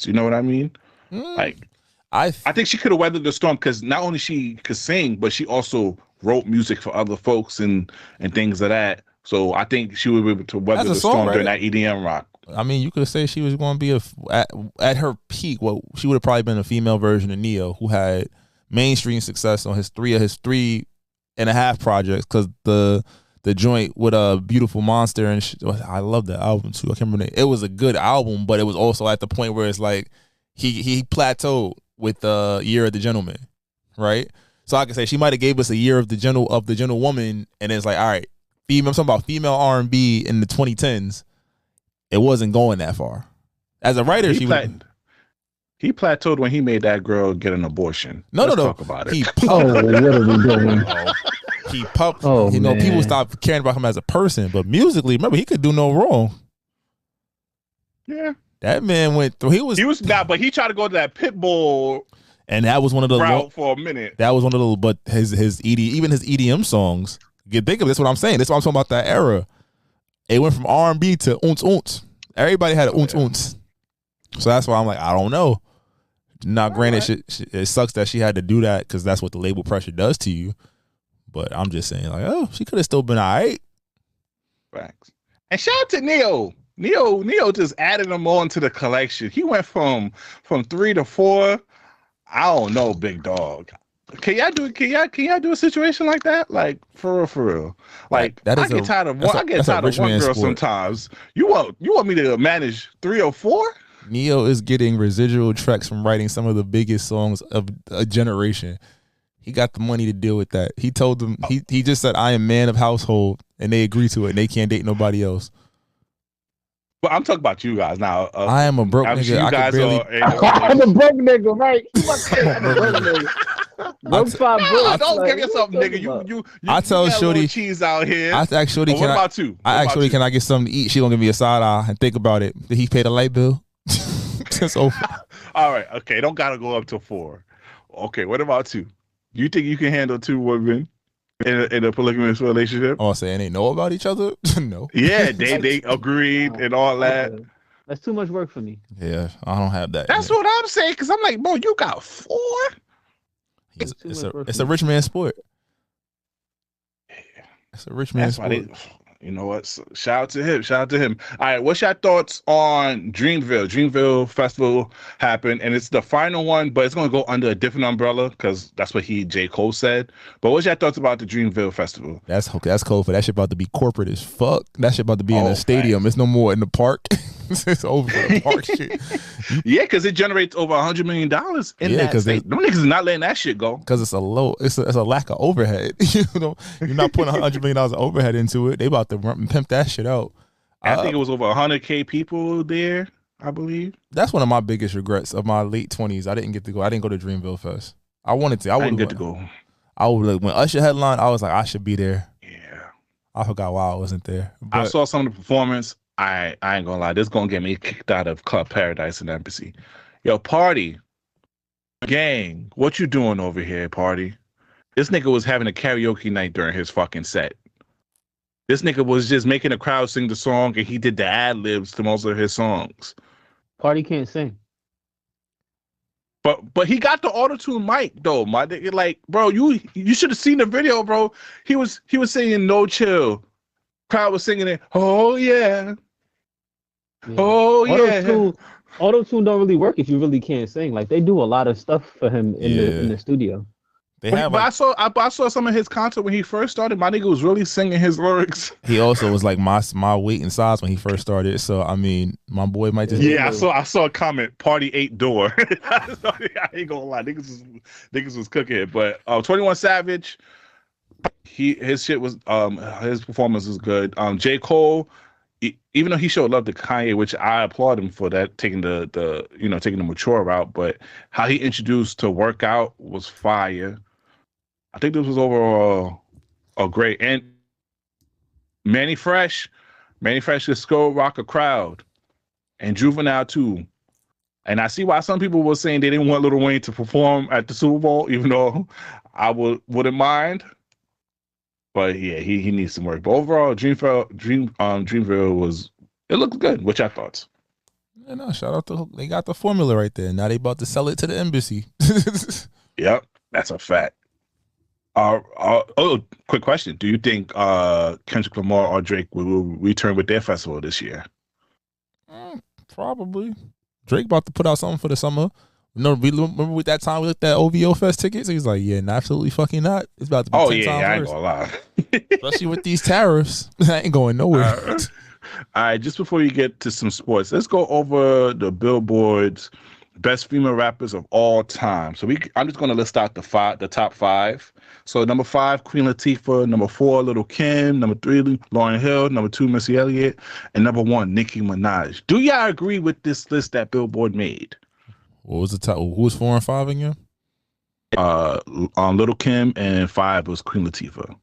you know what I mean? Like, I think she could have weathered the storm, because not only she could sing, but she also wrote music for other folks and things of that. So I think she would be able to weather the storm during that EDM rock. I mean, you could say she was going to be at her peak. Well, she would have probably been a female version of Neo, who had mainstream success on his 3.5 projects, because the joint with a Beautiful Monster and I love that album too. I can't remember it was a good album, but it was also at the point where it's like he plateaued with Year of the Gentleman, right? So I could say she might have gave us a Year of the Gentlewoman, and it's like, all right, I'm talking about female R&B in the 2010s. It wasn't going that far. As a writer, he plateaued when he made that girl get an abortion. Let's talk about it. He pumped. People stopped caring about him as a person, but musically, remember, he could do no wrong. Yeah, that man went through. He was not, but he tried to go to that Pitbull, and that was one of the route for a minute. That was one of the, but his EDM songs. Think of this. What I'm saying. That's what I'm talking about. That era, it went from R&B to unts. Everybody had an unts. So that's why I'm like, I don't know. Now, granted, it sucks that she had to do that, because that's what the label pressure does to you. But I'm just saying, like, oh, she could have still been all right. Facts. And shout out to Neo. Neo just added them on to the collection. He went from 3 to 4. I don't know, big dog. Can y'all do a situation like that? Like, for real. Like, I get tired of one girl sometimes. You want me to manage 3 or 4? Neo is getting residual tracks from writing some of the biggest songs of a generation. He got the money to deal with that. He told them, he just said, I am man of household, and they agree to it, and they can't date nobody else. But I'm talking about you guys now. I am a broke nigga. I'm a broke nigga, right? I'm a broke nigga. Don't give yourself, nigga. You I tell Shorty cheese out here. I ask Shorty, what about you? Can I get something to eat? She gonna give me a side eye and think about it. Did he pay the light bill? It's over. All right, okay. Don't gotta go up to 4. Okay, what about 2? You think you can handle 2 women in a polygamous relationship? Oh, saying they know about each other? No. Yeah, they agreed and all that. That's too much work for me. Yeah, I don't have that. That's what I'm saying, because I'm like, bro, you got 4? It's a rich man sport. That's a rich man. That's why they. You know what? So, shout out to him. Shout out to him. All right, what's your thoughts on Dreamville? Dreamville Festival happened, and it's the final one, but it's going to go under a different umbrella because that's what J. Cole said. But what's your thoughts about the Dreamville Festival? That's cool for that shit about to be corporate as fuck. That shit about to be in a stadium. Right. It's no more in the park. It's over for the park shit. Yeah, because it generates over $100 million in that state. Them niggas is not letting that shit go. Because it's a lack of overhead. You're not putting $100 million of overhead into it. They about to pimp that shit out. I think it was over 100K people there, I believe. That's one of my biggest regrets of my late 20s. I didn't get to go. I didn't go to Dreamville Fest. I wanted to. I didn't get to go. I would when Usher headlined, I was like, I should be there. Yeah. I forgot why I wasn't there. But I saw some of the performance. I ain't gonna lie, this gonna get me kicked out of Club Paradise and Embassy. Yo, Party, gang, what you doing over here, Party? This nigga was having a karaoke night during his fucking set. This nigga was just making the crowd sing the song, and he did the ad-libs to most of his songs. Party can't sing. But he got the auto-tune mic though, my nigga. Like, bro, you should have seen the video, bro. He was singing No Chill. Crowd was singing it. Oh yeah. Oh yeah. Auto-tune don't really work if you really can't sing. Like they do a lot of stuff for him in the studio. I saw some of his concert when he first started. My nigga was really singing his lyrics. He also was like my weight and size when he first started. So I mean, my boy might just I saw a comment. Party 8 door. I ain't gonna lie, niggas was cooking it. But 21 Savage, his shit was his performance was good. J. Cole, even though he showed love to Kanye, which I applaud him for that, taking the mature route, but how he introduced to Workout was fire. I think this was overall a great. And Manny Fresh could still rock a crowd, and Juvenile too. And I see why some people were saying they didn't want Lil Wayne to perform at the Super Bowl, even though I wouldn't mind. But yeah, he needs some work. But overall, Dreamville looked good. What's your thoughts? Yeah, no, shout out to they got the formula right there. Now they about to sell it to the embassy. Yep, that's a fact. Quick question: do you think Kendrick Lamar or Drake will return with their festival this year? Probably. Drake about to put out something for the summer. Remember with that time we looked at OVO Fest tickets? He's like, yeah, absolutely fucking not. It's about to be 10 times worse. I ain't gonna lie. Especially with these tariffs. I ain't going nowhere. All right, just before you get to some sports, let's go over the Billboard's best female rappers of all time. So I'm just gonna list out the top 5. So number 5, Queen Latifah. Number 4, Lil' Kim. Number 3, Lauryn Hill. Number 2, Missy Elliott. And number 1, Nicki Minaj. Do y'all agree with this list that Billboard made? What was the top? Who was 4 and 5 again? Lil' Kim, and 5 was Queen Latifah.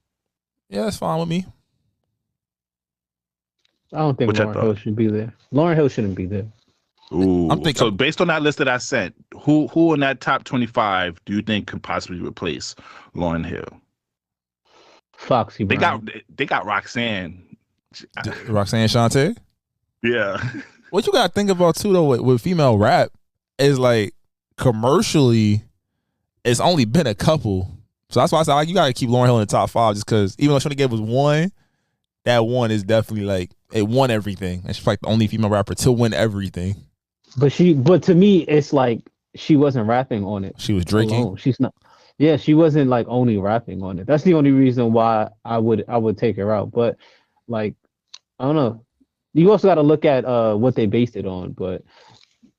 Yeah, that's fine with me. I don't think Lauryn Hill should be there. Lauryn Hill shouldn't be there. Ooh. So based on that list that I sent, who in that top 25 do you think could possibly replace Lauryn Hill? Foxy Brown. They got Roxanne. Roxanne Shante? Yeah. What you gotta think about too though with female rap is like commercially, it's only been a couple. So that's why I said like, you gotta keep Lauryn Hill in the top 5 just because even though Shante gave was 1, that 1 is definitely like it won everything. And she's like the only female rapper to win everything. But to me, it's like she wasn't rapping on it. She was drinking. Alone. She's not. Yeah, she wasn't like only rapping on it. That's the only reason why I would take her out. But like, I don't know. You also got to look at what they based it on. But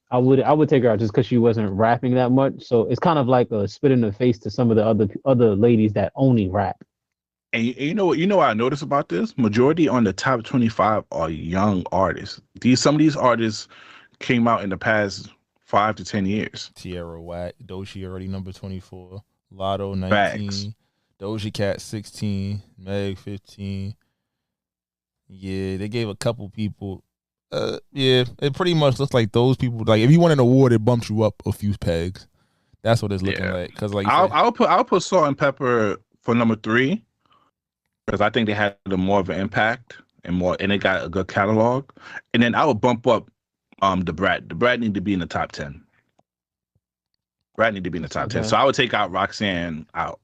I would take her out just because she wasn't rapping that much. So it's kind of like a spit in the face to some of the other ladies that only rap. And you know what I noticed about this? Majority on the top 25 are young artists. Some of these artists came out in the past 5 to 10 years. Ciara Wack, Doechii already number 24, Lotto 19, Facts. Doja Cat 16, Meg 15. Yeah, they gave a couple people. Yeah, it pretty much looks like those people. Like if you won an award, it bumps you up a few pegs. That's what it's looking like. Because like I'll put Salt and Pepper for number 3 because I think they had more of an impact and they got a good catalog. And then I would bump up the Brat. The Brat need to be in the top 10. Brat need to be in the top 10. So I would take out Roxanne out.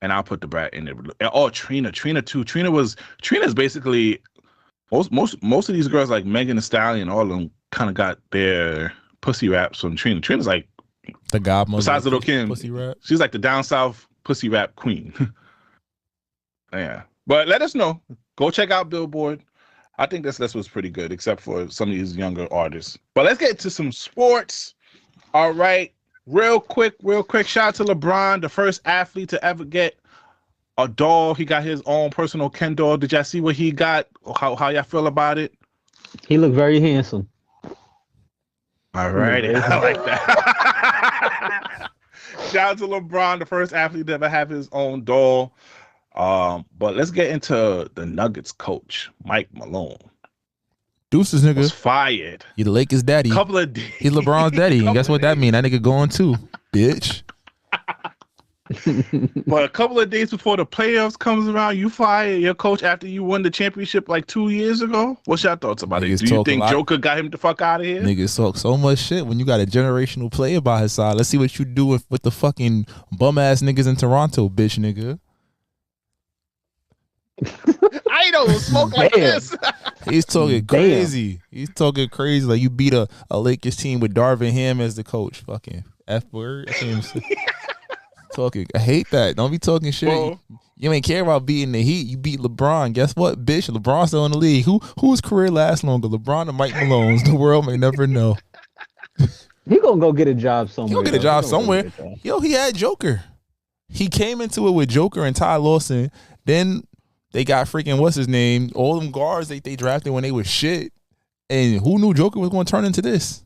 and I'll put the brat in there. Oh, Trina too. Trina's basically most of these girls like Megan Thee Stallion, all of them kind of got their pussy raps from Trina. Trina's like the godmother. Besides Little Kim, pussy rap. She's like the down south pussy rap queen. Yeah, but let us know. Go check out Billboard. I think this list was pretty good, except for some of these younger artists. But let's get to some sports. All right. Real quick. Shout out to LeBron, the first athlete to ever get a doll. He got his own personal Ken doll. Did y'all see what he got? How y'all feel about it? He looked very handsome. All right. I like that. Shout out to LeBron, the first athlete to ever have his own doll. But let's get into the Nuggets coach, Mike Malone. Deuces, nigga. Was fired. He the Lakers' daddy. Couple of days. He's LeBron's daddy. And guess what that mean? That nigga going too, bitch. But a couple of days before the playoffs comes around, you fire your coach after you won the championship like 2 years ago? What's your thoughts about it? Do you think Joker got him the fuck out of here? Niggas talk so much shit when you got a generational player by his side. Let's see what you do with the fucking bum-ass niggas in Toronto, bitch nigga. I don't smoke like this. He's talking crazy. He's talking crazy. Like you beat a Lakers team with Darvin Ham as the coach. Fucking F word. Talking. I hate that. Don't be talking shit. Well, you ain't care about beating the Heat. You beat LeBron. Guess what, bitch? LeBron's still in the league. Whose career lasts longer, LeBron or Mike Malone's? The world may never know. He gonna go get a job somewhere. He gonna get a job somewhere. Yo, he had Joker. He came into it with Joker and Ty Lawson. Then they got freaking what's his name? All them guards they drafted when they was shit. And who knew Joker was going to turn into this?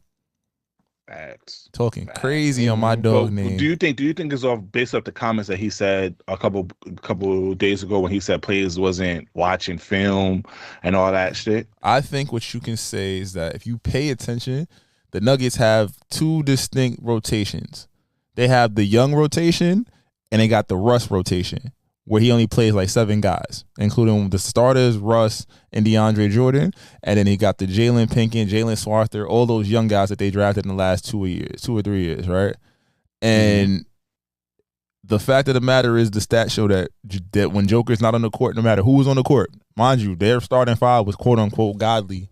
Facts. Talking crazy on my dog name. Do you think it's off based off the comments that he said a couple days ago when he said players wasn't watching film and all that shit? I think what you can say is that if you pay attention, the Nuggets have two distinct rotations. They have the young rotation and they got the Russ rotation, where he only plays like 7 guys, including the starters, Russ and DeAndre Jordan. And then he got the Jalen Pinkett, Jalen Swarther, all those young guys that they drafted in the last 2 or 3 years, right? And the fact of the matter is the stats show that when Joker's not on the court, no matter who was on the court, mind you, their starting five was quote-unquote godly.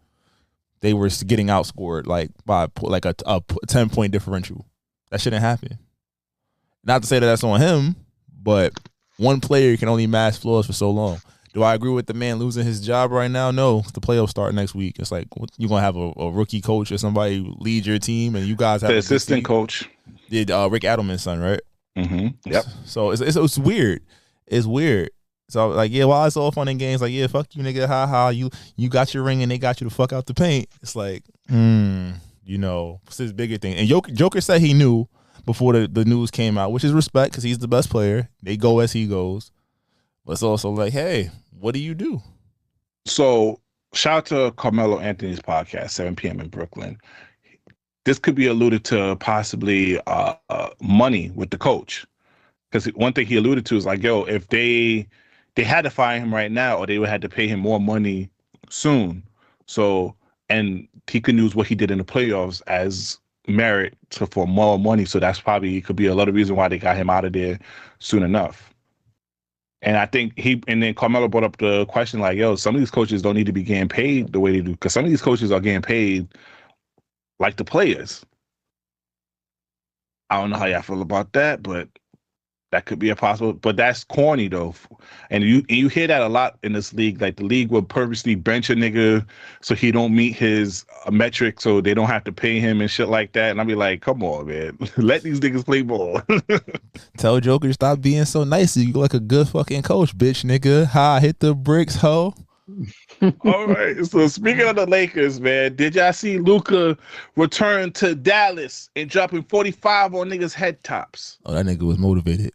They were getting outscored like by like a 10-point differential. That shouldn't happen. Not to say that that's on him, but one player can only mask flaws for so long. Do I agree with the man losing his job right now? No. The playoffs start next week. It's like you're going to have a rookie coach or somebody lead your team, and you guys have the assistant coach. Did Rick Adelman's son, right? Mm-hmm. Yep. So it's weird. It's weird. So like, yeah, while it's all fun and games, like, yeah, fuck you, nigga, ha, you got your ring and they got you the fuck out the paint. It's like, you know, it's this bigger thing. And Joker said he knew before the news came out, which is respect because he's the best player. They go as he goes. But it's also like, hey, what do you do? So shout out to Carmelo Anthony's podcast, 7 p.m. in Brooklyn. This could be alluded to possibly money with the coach. Because one thing he alluded to is like, yo, if they had to fire him right now or they would have to pay him more money soon. So, and he could use what he did in the playoffs as merit for more money. So that's probably could be a lot of reason why they got him out of there soon enough. And I think and then Carmelo brought up the question like, yo, some of these coaches don't need to be getting paid the way they do. Because some of these coaches are getting paid like the players. I don't know how y'all feel about that, but that could be a possible, but that's corny though. And you hear that a lot in this league. Like the league will purposely bench a nigga so he don't meet his metric, so they don't have to pay him and shit like that. And I'll be like, come on, man, let these niggas play ball. Tell Joker stop being so nice. You like a good fucking coach, bitch, nigga. Ha, hit the bricks, ho. All right. So speaking of the Lakers, man, did y'all see Luka return to Dallas and dropping 45 on niggas' head tops? Oh, that nigga was motivated.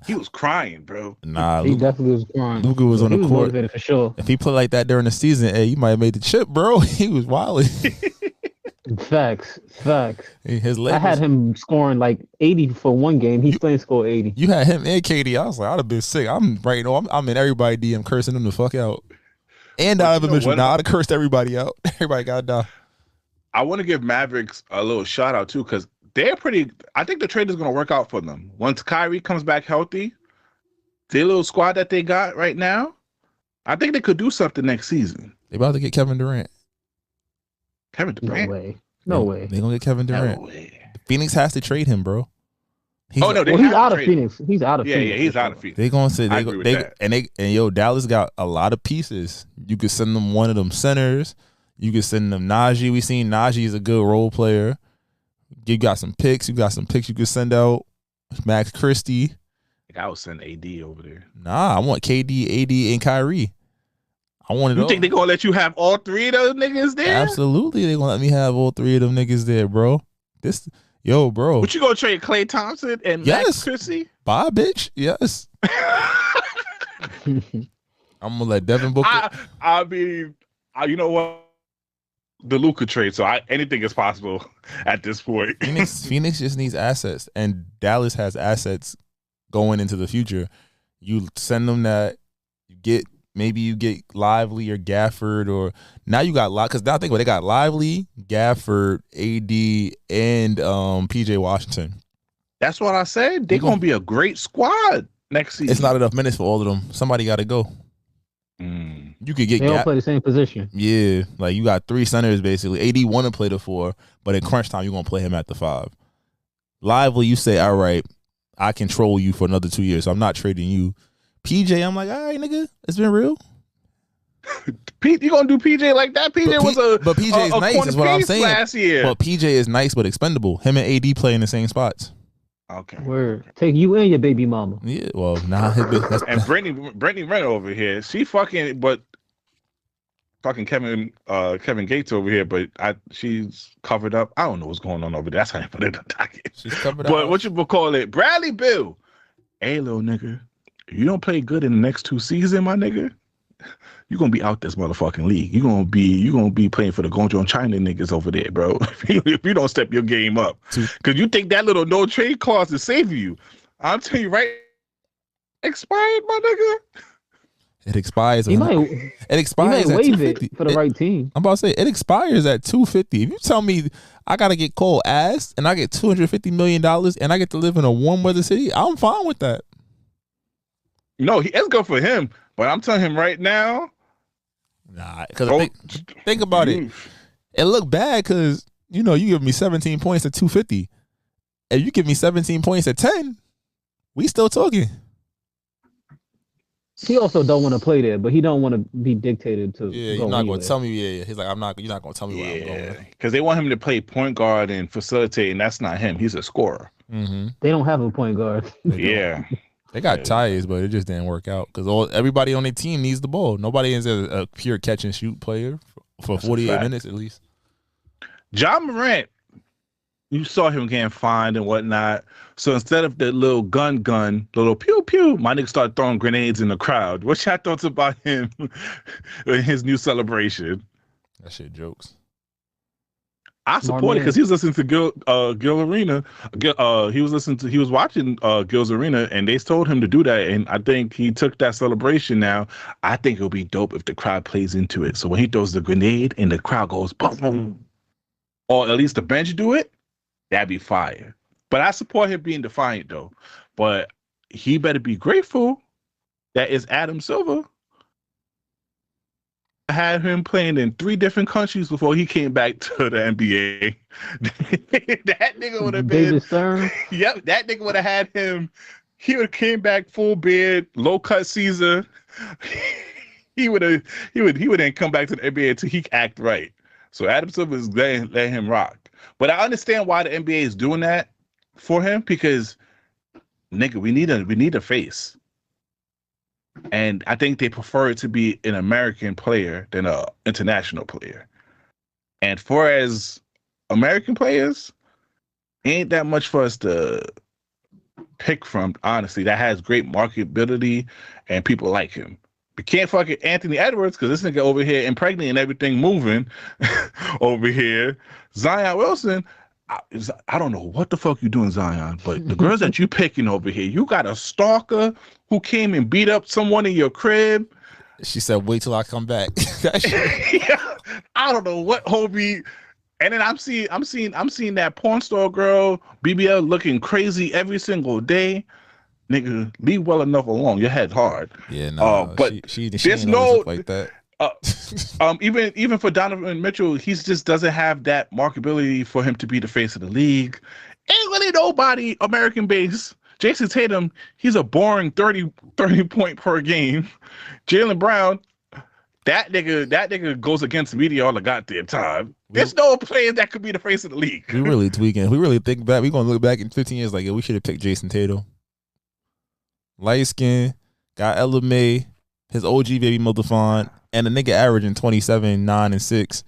He was crying, bro. Nah, he definitely was crying. Luka was on the court motivated for sure. If he played like that during the season, hey, you might have made the chip, bro. He was wilding. Facts. His legs I had him scoring like 80 for one game. He still scored 80. You had him and Katie. I was like, I'd have been sick. I'm in everybody DM cursing them the fuck out. And Donovan Mitchell. Now I'd have cursed everybody out. Everybody got down. I want to give Mavericks a little shout out too, because they're pretty. I think the trade is going to work out for them once Kyrie comes back healthy. their little squad that they got right now, I think they could do something next season. They about to get Kevin Durant. Kevin Durant? No way. They gonna get Kevin Durant. No way. Phoenix has to trade him, bro. He's out of Phoenix. He's out of Phoenix. Yeah, he's out of Phoenix. They gonna say and Dallas got a lot of pieces. You could send them one of them centers. You could send them Najee. We seen Najee is a good role player. You got some picks. You could send out. Max Christie. I would send AD over there. Nah, I want KD, AD, and Kyrie. I want it all. You think they gonna let you have all three of those niggas there? Absolutely, they gonna let me have all three of them niggas there, bro. Bro. But you gonna trade Klay Thompson and Max Christie? Bye, bitch. Yes. I'm gonna let Devin Booker. I mean, you know what? The Luka trade, so anything is possible at this point. Phoenix just needs assets, and Dallas has assets going into the future. You send them that, maybe you get Lively or Gafford, or now you got because now think about it, they got Lively, Gafford, AD, and PJ Washington. That's what I said. They're gonna be a great squad next season. It's not enough minutes for all of them. Somebody got to go. You could get. They all play the same position. Yeah, like you got three centers basically. AD want to play the 4, but in crunch time you're gonna play him at the 5. Lively, you say, all right, I control you for another 2 years, so I'm not trading you. PJ, I'm like, all right, nigga, it's been real. Pete, you gonna do PJ like that? PJ but PJ is nice, is what I'm saying. Last year. But PJ is nice, but expendable. Him and AD play in the same spots. Okay. Word. Take you and your baby mama. Yeah, well, nah. And Brittany Renner over here, she fucking Kevin Gates over here, but she's covered up. I don't know what's going on over there. That's how I put it in the docket. She's covered up. But what you would call it, Bradley Bill. Hey, little nigga, you don't play good in the next 2 seasons, my nigga. You're gonna be out this motherfucking league. You're gonna be playing for the Gonjo China niggas over there, bro. If you don't step your game up. Cause you think that little no trade clause is saving you. I'm telling you right, expired, my nigga. It expires. It expires at waive 250 it for the right team. I'm about to say it expires at 250. If you tell me I gotta get Cole ass and I get $250 million and I get to live in a warm weather city, I'm fine with that. No, it's good for him. But I'm telling him right now. Nah, because think about it. It look bad because, you give me 17 points at 250. And you give me 17 points at 10, we still talking. He also don't want to play there, but he don't want to be dictated to. Yeah, you're not going to tell me. Yeah, he's like, you're not going to tell me where I'm going. Because they want him to play point guard and facilitate, and that's not him. He's a scorer. Mm-hmm. They don't have a point guard. Yeah. They got ties, but it just didn't work out because everybody on their team needs the ball. Nobody is a pure catch and shoot player for 48 minutes at least. Ja Morant, you saw him getting fined and whatnot. So instead of the little gun, the little pew pew, my nigga started throwing grenades in the crowd. What's your thoughts about him and his new celebration? That shit jokes. I support it because he was listening to Gil Arena. He was watching Gil's Arena, and they told him to do that. And I think he took that celebration. Now, I think it'll be dope if the crowd plays into it. So when he throws the grenade and the crowd goes boom, boom, or at least the bench do it, that'd be fire. But I support him being defiant though. But he better be grateful that it's Adam Silver. I had him playing in 3 different countries before he came back to the NBA. That nigga would have been David Stern. Yep, that nigga would have had him. He would have came back full beard, low cut Caesar. he would have come back to the NBA until he act right. So Adam Silver is letting him rock. But I understand why the NBA is doing that for him because nigga, we need a face. And I think they prefer it to be an American player than an international player. And for as American players, ain't that much for us to pick from, honestly, that has great marketability and people like him. We can't fuck it Anthony Edwards because this nigga over here impregnating and everything moving over here. Zion Wilson, I don't know what the fuck you doing, Zion, but the girls that you picking over here, you got a stalker who came and beat up someone in your crib. She said, "Wait till I come back." Yeah, I don't know what Hobie. And then I'm seeing that porn star girl BBL looking crazy every single day. nigga, leave well enough alone. Your head's hard. Yeah, no. But she there's ain't no always look like that. Even for Donovan Mitchell, he just doesn't have that marketability for him to be the face of the league. Ain't really nobody American base. Jason Tatum, he's a boring 30 point per game. Jaylen Brown, that nigga goes against the media all the goddamn time. There's no player that could be the face of the league. We really tweaking. We really think back. We're gonna look back in 15 years like, yeah, we should have picked Jason Tatum. Light skin, got Ella May, his OG baby mother font, and the nigga averaging 27, 9, and 6.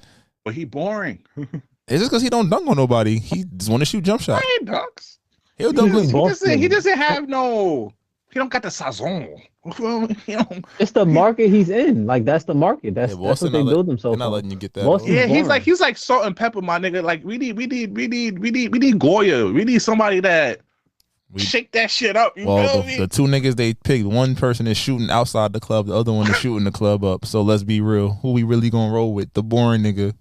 But he boring. It's just because he don't dunk on nobody. He just want to shoot jump shots. He dunks. He'll dunk on He doesn't have no. He don't got the sazon. It's the market he's in. Like that's the market. That's what they build themselves. They're not letting you get that. Yeah, he's like salt and pepper, my nigga. Like we need Goya. We need somebody that shake that shit up. You feel me? The two niggas they picked, one person is shooting outside the club, the other one is shooting the club up. So let's be real. Who we really gonna roll with? The boring nigga.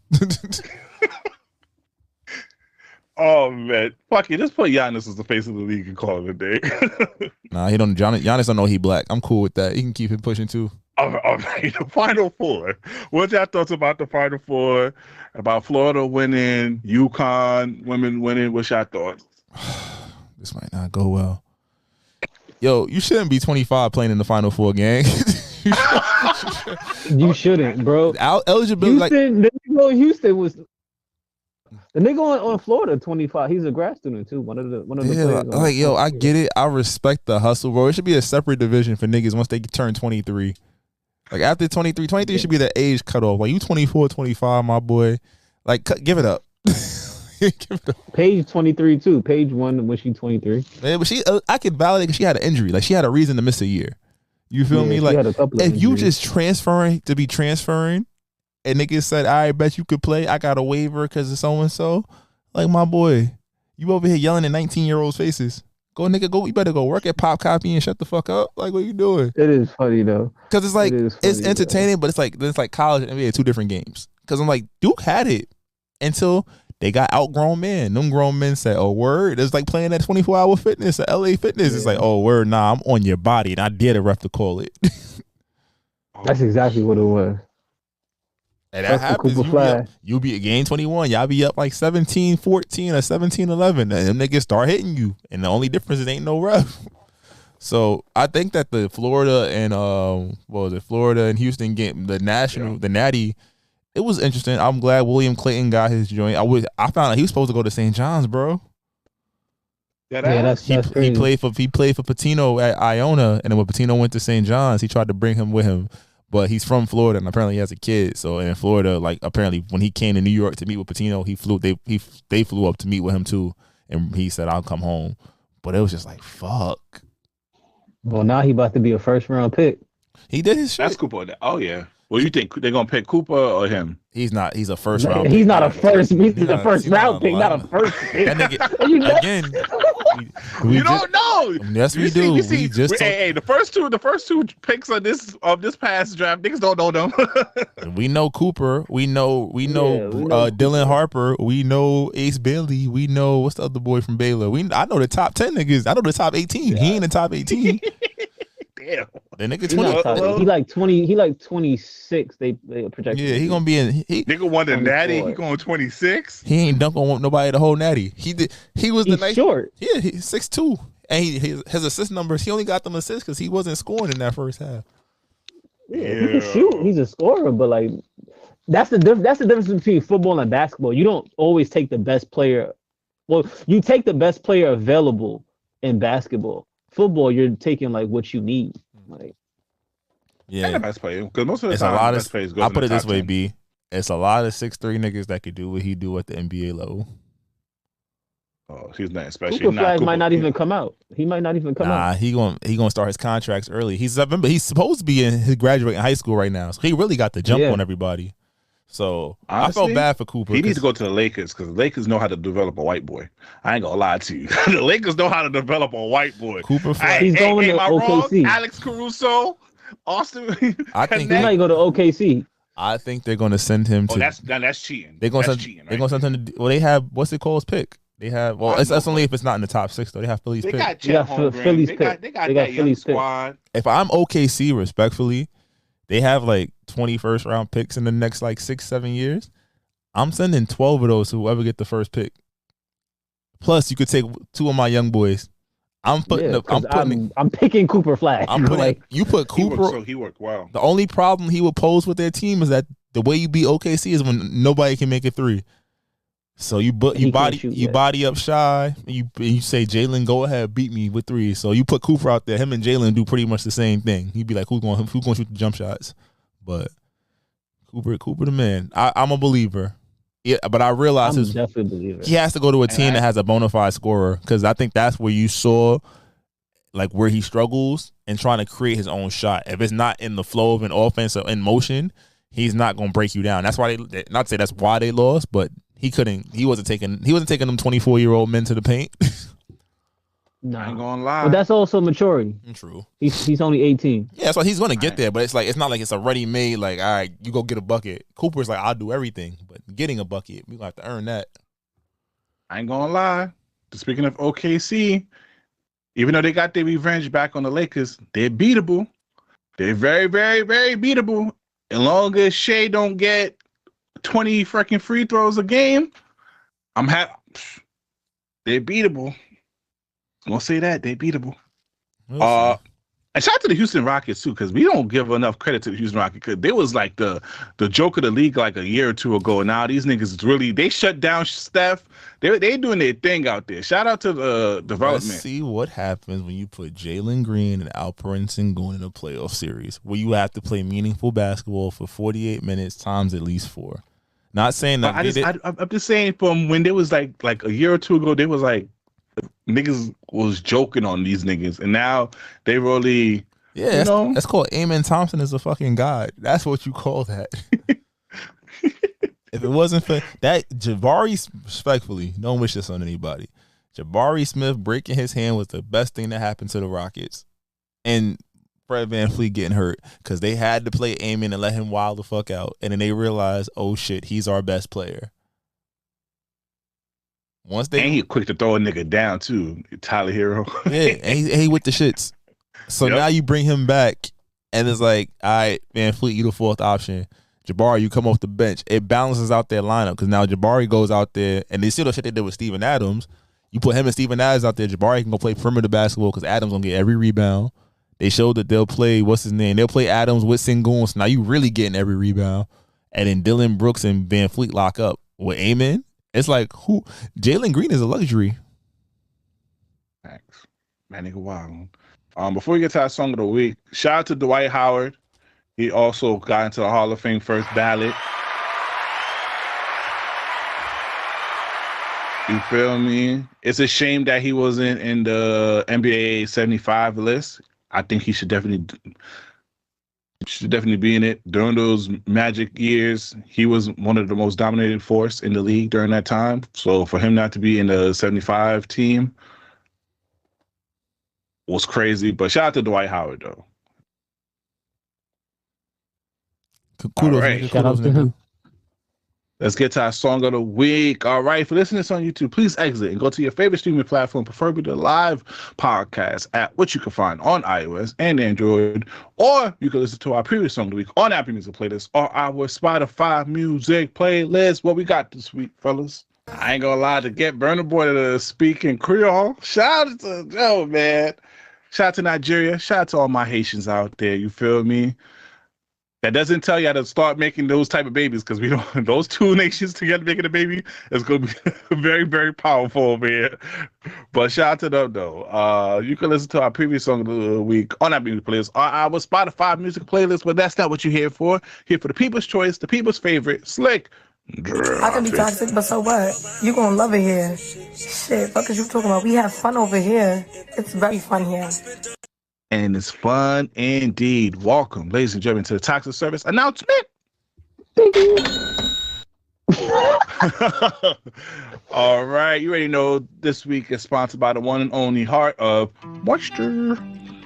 Oh man, fuck it. Just put Giannis as the face of the league and call it a day. Nah, he don't. Giannis don't know he black. I'm cool with that. He can keep it pushing too. All right, the Final Four. What's your thoughts about the Final Four? About Florida winning, UConn women winning? What's your thoughts? This might not go well. Yo, you shouldn't be 25 playing in the Final Four, gang. You shouldn't, bro. Eligibility. Houston was. The nigga on Florida, 25. He's a grad student too. One of the players. Like, yo, I get it. I respect the hustle, bro. It should be a separate division for niggas once they turn 23. Like after 23 should be the age cutoff. Like you 24, 25, my boy. Like give it up. Give it up. Paige 23 too. Paige won when she 23. Man, but I could validate because she had an injury. Like she had a reason to miss a year. You feel me? Like if you just transferring to be transferring. And niggas said, I bet you could play. I got a waiver because of so-and-so. Like, my boy, you over here yelling in 19-year-olds' faces. Go, nigga, go. You better go work at Pop Copy and shut the fuck up. Like, what you doing? It is funny, though. Because it's like, it's entertaining, but it's like college and NBA, two different games. Because I'm like, Duke had it until they got outgrown men. Them grown men said, oh, word. It's like playing at 24-hour fitness at LA Fitness. Yeah. It's like, oh, word, nah, I'm on your body. And I dare the ref to call it. That's exactly what it was. And that happens. You be at game 21. Y'all be up like 17-14 or 17-11. And them niggas start hitting you. And the only difference is ain't no ref. So I think that the Florida and Florida and Houston game, the Natty, it was interesting. I'm glad William Clayton got his joint. I found out he was supposed to go to St. John's, bro. That's crazy. He played for Patino at Iona, and then when Patino went to St. John's, he tried to bring him with him. But he's from Florida, and apparently he has a kid. So in Florida, like apparently when he came to New York to meet with Patino, they flew up to meet with him too, and he said, "I'll come home." But it was just like, fuck. Well, now he about to be a first round pick. He did his shit. That's Cooper. Oh yeah. Well, you think they're gonna pick Cooper or him? He's not. He's a first round. He's not a first. He's a first round pick, not a first pick. That nigga, again. You don't know. Yes, we do. The first two picks of this past draft, niggas don't know them. We know Cooper. We know Dylan Harper. We know Ace Bailey. We know what's the other boy from Baylor. I know the top 10 niggas. I know the top 18. Yeah. He ain't the top 18. Damn. The nigga 20. He like 20. He like 26. They projected. Yeah, he gonna be in. Nigga won the natty. He going 26. He ain't dunk on nobody the whole natty. He did. He was He's short. Yeah, he's 6'2", and his assist numbers. He only got them assists because he wasn't scoring in that first half. Yeah, he can shoot. He's a scorer, but like that's the difference between football and basketball. You don't always take the best player. Well, you take the best player available in basketball. Football, you're taking like what you need. Like, yeah, the best player because most of the it's time, a lot best players go. I put it this way, 10. B. It's a lot of 6'3" niggas that could do what he do at the NBA level. Oh, he's not especially. Cooper Flag might not even come out. He might not even come out. Nah, he gonna start his contracts early. He's supposed to be in his graduating high school right now, so he really got the jump on everybody. So honestly, I felt bad for Cooper. He needs to go to the Lakers because the Lakers know how to develop a white boy. I ain't gonna lie to you. The Lakers know how to develop a white boy. Cooper, he's going to OKC. Alex Caruso, Austin. I think he might go to OKC. I think they're gonna send him to. That's cheating. They're gonna send him to. Well, they have what's it called? Pick. They have that's only if it's not in the top 6 though. They have Philly's pick. They got Philly's pick. They got that young squad. If I'm OKC, respectfully, they have like 20 first round picks in the next like 6-7 years. I'm sending 12 of those to whoever get the first pick. Plus, you could take 2 of my young boys. I'm picking Cooper Flag. You put Cooper. He worked well. The only problem he would pose with their team is that the way you beat OKC is when nobody can make a 3. So you body up Shy, and you say, Jalen, go ahead, beat me with 3. So you put Cooper out there. Him and Jalen do pretty much the same thing. He'd be like, who's going to shoot the jump shots? But Cooper the man. I'm a believer. Yeah, but I realize definitely a believer. He has to go to a team that has a bona fide scorer, because I think that's where you saw like where he struggles and trying to create his own shot. If it's not in the flow of an offense or in motion, he's not going to break you down. That's why not to say that's why they lost, but he wasn't taking them 24-year-old men to the paint. No, I ain't gonna lie. But that's also maturity. True. He's only 18. Yeah, that's why he's gonna get there. But it's not like it's a ready made. Like, all right, you go get a bucket. Cooper's like, I'll do everything, but getting a bucket, we gonna have to earn that. I ain't gonna lie. Speaking of OKC, even though they got their revenge back on the Lakers, they're beatable. They're very, very, very beatable. As long as Shea don't get 20 freaking free throws a game, I'm happy. They're beatable. I'm gonna say that they're beatable. And shout out to the Houston Rockets too, because we don't give enough credit to the Houston Rockets, because they was like the joke of the league like a year or two ago. Now these niggas really, they shut down Steph. They doing their thing out there. Shout out to the development. Let's see what happens when you put Jalen Green and Alperen going in a playoff series where you have to play meaningful basketball for 48 minutes times at least 4. Not saying that. I'm just saying, from when they was like a year or two ago, they was like, niggas was joking on these niggas, and now they really, that's called Amen Thompson is a fucking god. That's what you call that. If it wasn't for that, Jabari, respectfully, don't wish this on anybody. Jabari Smith breaking his hand was the best thing that happened to the Rockets, and Fred VanVleet getting hurt, because they had to play Amen and let him wild the fuck out, and then they realized, oh shit, he's our best player. And he quick to throw a nigga down too, Tyler Hero. Yeah, and he with the shits. So now you bring him back, and it's like, all right, VanVleet, you the 4th option. Jabari, you come off the bench. It balances out their lineup, because now Jabari goes out there, and they see the shit they did with Steven Adams. You put him and Steven Adams out there, Jabari can go play perimeter basketball, because Adams gonna get every rebound. They showed that they'll play, they'll play Adams with Sengun, so now you really getting every rebound. And then Dylan Brooks and VanVleet lock up with Amen. It's like, who? Jalen Green is a luxury. Thanks. Man, nigga wild. Before we get to our song of the week, shout out to Dwight Howard. He also got into the Hall of Fame first ballot. You feel me? It's a shame that he wasn't in the NBA 75 list. I think he should definitely be in it. During those Magic years, he was one of the most dominating force in the league during that time. So for him not to be in the 75 team was crazy. But shout out to Dwight Howard, though. Kudos, right. Shout out to him. Let's get to our song of the week. All right, for listeners on YouTube, please exit and go to your favorite streaming platform, preferably the live podcast app, which you can find on iOS and Android, or you can listen to our previous song of the week on Apple Music playlist or our Spotify music playlist. What we got this week, fellas? I ain't gonna lie, to get Burna Boy to speak in Creole. Shout out to Joe, man. Shout out to Nigeria. Shout out to all my Haitians out there. You feel me? That doesn't tell you how to start making those type of babies, because we don't. Those 2 nations together making a baby is going to be very, very powerful, man. But shout out to them, though. You can listen to our previous song of the week on our music playlist, or our Spotify music playlist, but that's not what you're here for. Here for the people's choice, the people's favorite, Slick. I can be toxic, but so what? You gonna love it here. Shit, fuck is you talking about? We have fun over here. It's very fun here. And it's fun indeed. Welcome, ladies and gentlemen, to the Toxic Service announcement. All right, you already know this week is sponsored by the one and only Heart of Moisture.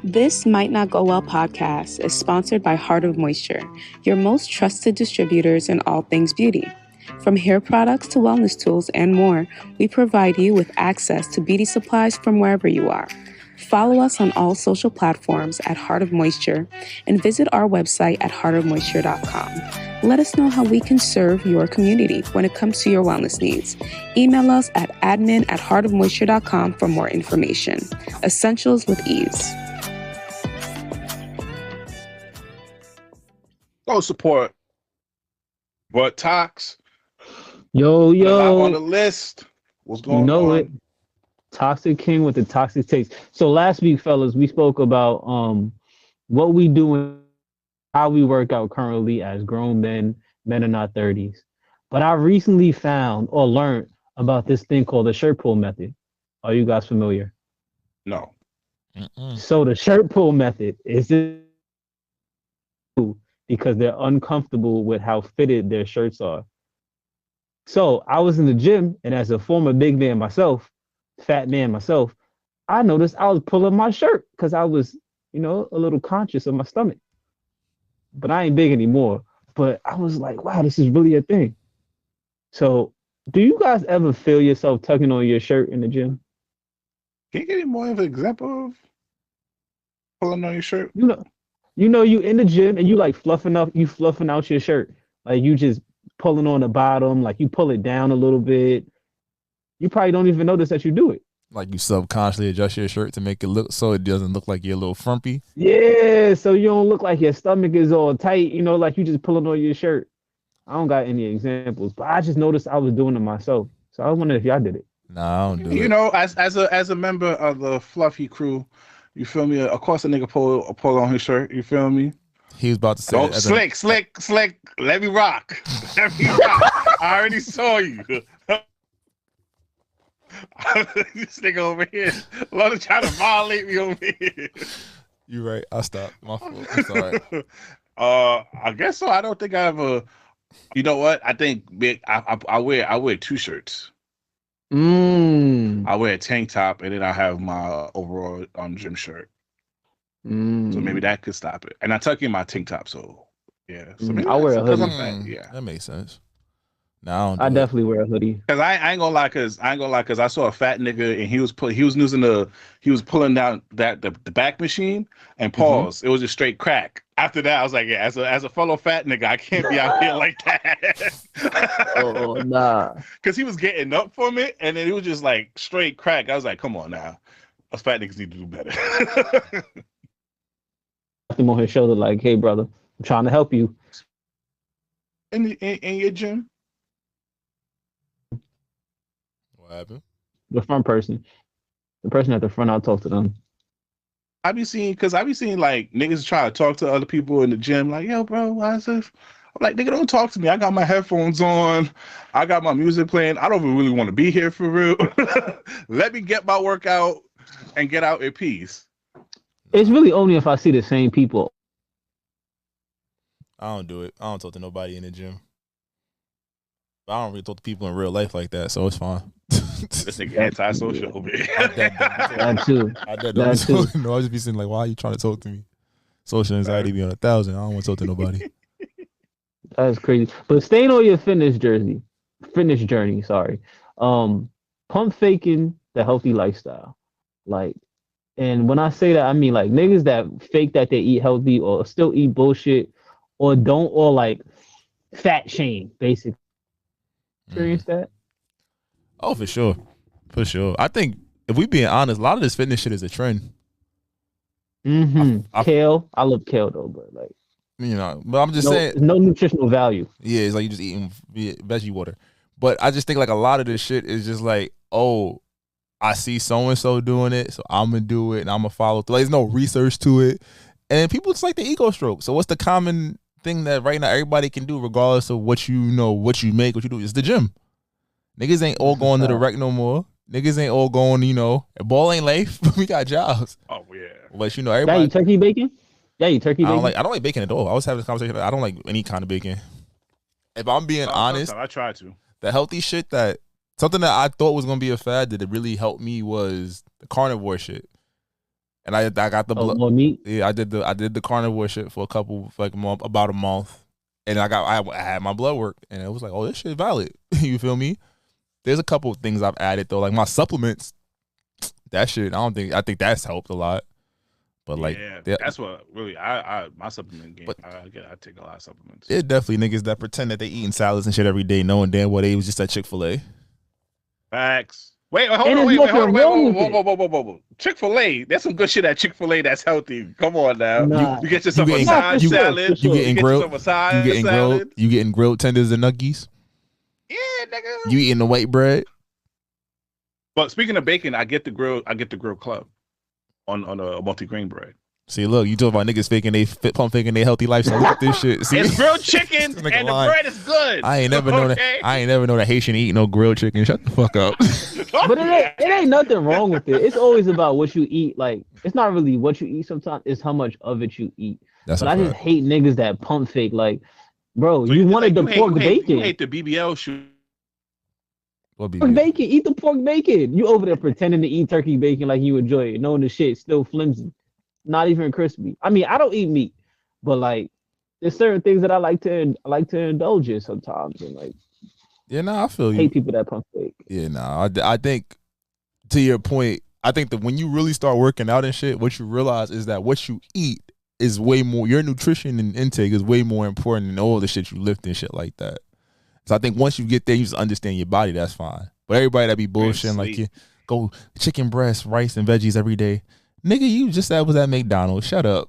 This Might Not Go Well podcast is sponsored by Heart of Moisture, your most trusted distributors in all things beauty. From hair products to wellness tools and more, we provide you with access to beauty supplies from wherever you are. Follow us on all social platforms at Heart of Moisture and visit our website at heartofmoisture.com. Let us know how we can serve your community when it comes to your wellness needs. Email us at admin@heartofmoisture.com for more information. Essentials with ease. Go support. But Tox. Yo. On the list. What's going on? You know it. Toxic King with the toxic takes. So last week, fellas, we spoke about what we do and how we work out currently as grown men in our 30s. But I recently found or learned about this thing called the shirt pull method. Are you guys familiar? No. So the shirt pull method is because they're uncomfortable with how fitted their shirts are. So I was in the gym, and as a former big man myself, fat man myself, I noticed I was pulling my shirt because I was, a little conscious of my stomach. But I ain't big anymore. But I was like, wow, this is really a thing. So do you guys ever feel yourself tugging on your shirt in the gym? Can you get any more of an example of pulling on your shirt? You in the gym and you like fluffing out your shirt. Like you just pulling on the bottom, like you pull it down a little bit. You probably don't even notice that you do it. Like you subconsciously adjust your shirt to make it look so it doesn't look like you're a little frumpy. Yeah, so you don't look like your stomach is all tight, like you just pulling on your shirt. I don't got any examples, but I just noticed I was doing it myself. So I was wondering if y'all did it. Nah, I don't do it. As a member of the Fluffy crew, you feel me? Of course, a nigga pull on his shirt. You feel me? He was about to say, don't slick. Let me rock. Let me rock. I already saw you. This nigga over here, love to try to violate me over here. You right. I stopped. My fault. I'm sorry. I guess so. I don't think I have a. You know what? I think I wear two shirts. I wear a tank top and then I have my overall gym shirt. So maybe that could stop it. And I tuck in my tank top, so yeah. So maybe I wear a hoodie. Yeah, that makes sense. No, I definitely wear a hoodie. Cause I ain't gonna lie, cause I saw a fat nigga and he was pulling down the back machine and pause. It was just straight crack. After that, I was like, yeah, as a fellow fat nigga, I can't be out here like that. Oh nah. Cause he was getting up from it and then it was just like straight crack. I was like, come on now, us fat niggas need to do better. Him on his shoulder, like, hey brother, I'm trying to help you. In your gym. What happened? The front person. The person at the front, I'll talk to them. I be seeing like niggas try to talk to other people in the gym, like, yo, bro, why is this? I'm like, nigga, don't talk to me. I got my headphones on. I got my music playing. I don't really want to be here for real. Let me get my workout and get out in peace. It's really only if I see the same people. I don't do it. I don't talk to nobody in the gym. But I don't really talk to people in real life like that, so it's fine. This nigga antisocial, man. That too. No, I just be saying like, why are you trying to talk to me? Social anxiety be on 1,000. I don't want to talk to nobody. That's crazy. But staying on your fitness journey, pump faking the healthy lifestyle. Like, and when I say that, I mean like niggas that fake that they eat healthy or still eat bullshit or don't, or like fat shame, basically. Experience that? Oh, for sure. For sure. I think if we being honest, a lot of this fitness shit is a trend. Kale. I love kale though, but like, but I'm just saying. No nutritional value. Yeah, it's like you just eating veggie water. But I just think like a lot of this shit is just like, oh, I see so-and-so doing it, so I'm going to do it and I'm going to follow through. Like, there's no research to it. And people just like the ego stroke. So what's the common thing that right now everybody can do regardless of what you make, what you do? It's the gym. Niggas ain't all going to the rec no more. Niggas ain't all going, ball ain't life. We got jobs. Oh, yeah. But, everybody. Yeah, you turkey bacon? Yeah, you turkey bacon? I don't like bacon at all. I was having this conversation. I don't like any kind of bacon. If I'm being honest. I try to. The healthy shit something that I thought was going to be a fad that it really helped me was the carnivore shit. And I got the more meat? Yeah, I did the carnivore shit for about a month. And I had my blood work, and it was like, oh, this shit valid. You feel me? There's a couple of things I've added though, like my supplements. That shit, I think that's helped a lot. But like, that's what really I my supplement game. I take a lot of supplements. It definitely niggas that pretend that they eating salads and shit every day, knowing damn well they was just at Chick-fil-A. Facts. Wait, hold on. Whoa. Chick-fil-A, there's some good shit at Chick-fil-A that's healthy. Come on now. Nah. You get yourself a side salad. You getting grilled tenders and nuggies. Yeah, nigga. You eating the white bread. But speaking of bacon, I get the grilled club on a multi-grain bread. See, look, you talk about niggas faking they healthy lifestyle. Look at this shit. See? It's grilled chicken and the bread is good. I ain't never known that. I ain't never known that Haitian eat no grilled chicken. Shut the fuck up. But it ain't nothing wrong with it. It's always about what you eat. Like, it's not really what you eat sometimes, it's how much of it you eat. But I just hate niggas that pump fake. Like, bro, so you wanted the pork bacon. You hate the BBL shoot. Pork bacon, eat the pork bacon. You over there pretending to eat turkey bacon like you enjoy it, knowing the shit still flimsy, not even crispy. I mean, I don't eat meat, but like, there's certain things that I like to indulge in sometimes, and like, I feel you. Hate people that pump fake. I think to your point, I think that when you really start working out and shit, what you realize is that what you eat is way more. Your nutrition and intake is way more important than all the shit you lift and shit like that. So I think once you get there, you just understand your body. That's fine. But everybody that be bullshitting like you go chicken breast, rice, and veggies every day, nigga, you just was at McDonald's. Shut up.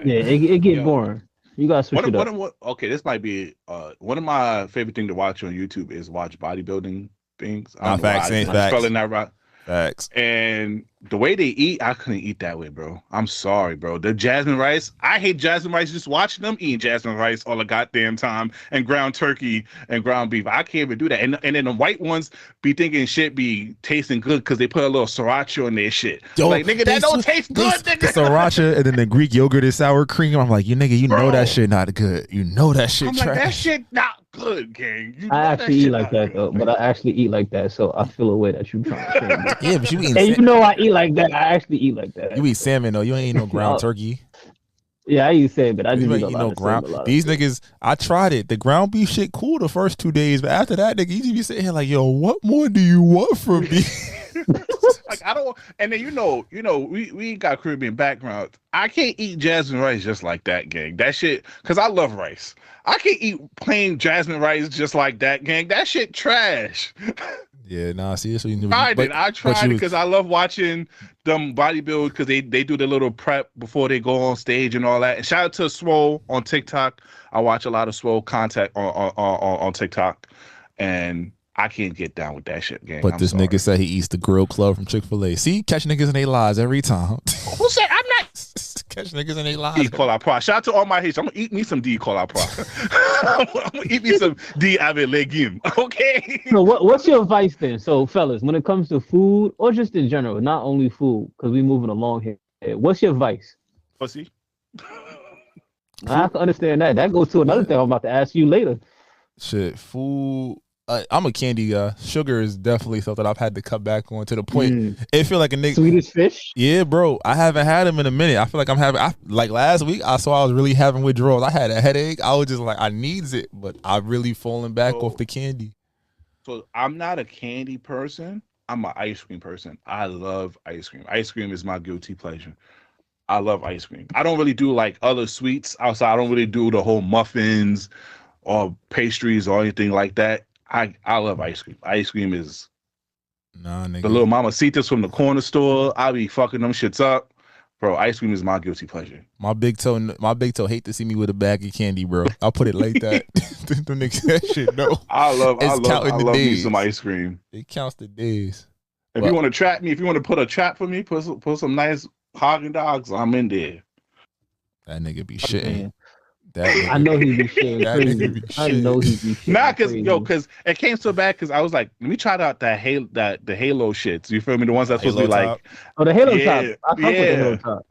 Yeah, it get boring. You gotta switch it up. Okay, this might be one of my favorite things to watch on YouTube is watch bodybuilding things. Facts. Spelling that right. Facts. And the way they eat, I couldn't eat that way, bro. I'm sorry, bro. The jasmine rice, I hate jasmine rice. Just watching them eating jasmine rice all the goddamn time, and ground turkey and ground beef. I can't even do that. And then the white ones be thinking shit be tasting good because they put a little sriracha in their shit. Yo, like, nigga, that don't taste good, nigga. The sriracha and then the Greek yogurt and sour cream. I'm like, you nigga, you know that shit not good. You know that shit trash. Like, that shit not good, gang. I actually eat like that though, but I actually eat like that, so I feel a way that you trying to say me. Yeah, but you eat. And you know I eat like that. I actually eat like that. You eat salmon though. You ain't eat no ground turkey. Yeah, I eat salmon, but I just eat no ground. These niggas, I tried it. The ground beef shit cool the first 2 days, but after that, nigga, you just be sitting here like, yo, what more do you want from me? Like, I don't. And then you know, we got Caribbean background. I can't eat jasmine rice just like that, gang. That shit, because I love rice. I can't eat plain jasmine rice just like that, gang. That shit trash. Yeah, nah, see, this what you knew. I tried it because I love watching them bodybuild because they do the little prep before they go on stage and all that. And shout out to Swole on TikTok. I watch a lot of Swole content on TikTok, and I can't get down with that shit, gang. But this nigga said he eats the grill club from Chick-fil-A. See, catch niggas in their lies every time. Who said I'm not? Catch niggas in their lies. D call out pro. Shout out to all my Haitians. I'm gonna eat me some D call out pro. I'm gonna eat me some D avec legume. Okay. So what's your advice then? So fellas, when it comes to food or just in general, not only food, because we moving along here. What's your advice? Pussy. I can understand that. That goes to another thing I'm about to ask you later. Shit, food. I'm a candy guy. Sugar is definitely something I've had to cut back on to the point it feel like a nigga. Swedish fish? Yeah, bro. I haven't had them in a minute. I feel like like last week I was really having withdrawals. I had a headache. I was just like, I needs it, but I've really fallen back off the candy. So I'm not a candy person. I'm an ice cream person. I love ice cream. Ice cream is my guilty pleasure. I love ice cream. I don't really do like other sweets outside. I don't really do the whole muffins or pastries or anything like that. I love ice cream. Ice cream is nigga. The little mamacitas from the corner store. I be fucking them shits up. Bro, ice cream is my guilty pleasure. My big toe hate to see me with a bag of candy, bro. I'll put it like that. Them niggas that shit, no. I love me some ice cream. It counts the days. If you want to trap me, if you want to put a trap for me, put some nice Haagen Dogs, I'm in there. That nigga be shitting. I know he be shitting crazy. I know he be shitting. Nah, because it came so bad because I was like, let me try out the Halo shits. You feel me? The ones that's supposed to be like, the Halo top. I fuck with the Halo top.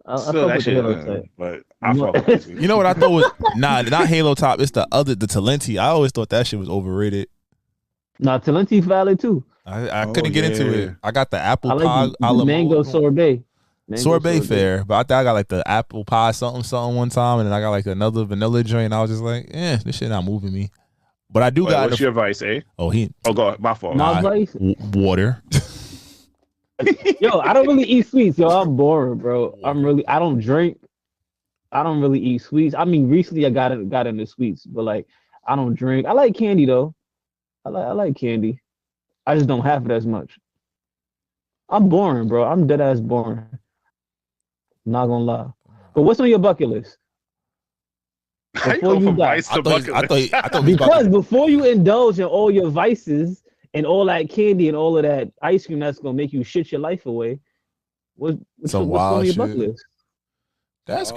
I fuck with the Halo top. But I fuck with it. You know what I thought was not Halo top. It's the Talenti. I always thought that shit was overrated. Nah, Talenti valid too. I couldn't get into it. I got the apple pie, the mango sorbet. Sorbet fair, but I thought I got like the apple pie something one time, and then I got like another vanilla joint. And I was just like, this shit not moving me. But I do got. What's your vice, eh? Oh, go ahead. My fault. My vice? Water. Yo, I don't really eat sweets, yo. I'm boring, bro. I don't drink. I don't really eat sweets. I mean, recently I got into sweets, but like I don't drink. I like candy though. I like candy. I just don't have it as much. I'm boring, bro. I'm dead ass boring. Not gonna lie. But what's on your bucket list? Before you die. Because before you indulge in all your vices and all that candy and all of that ice cream that's gonna make you shit your life away, what's on your bucket list? That's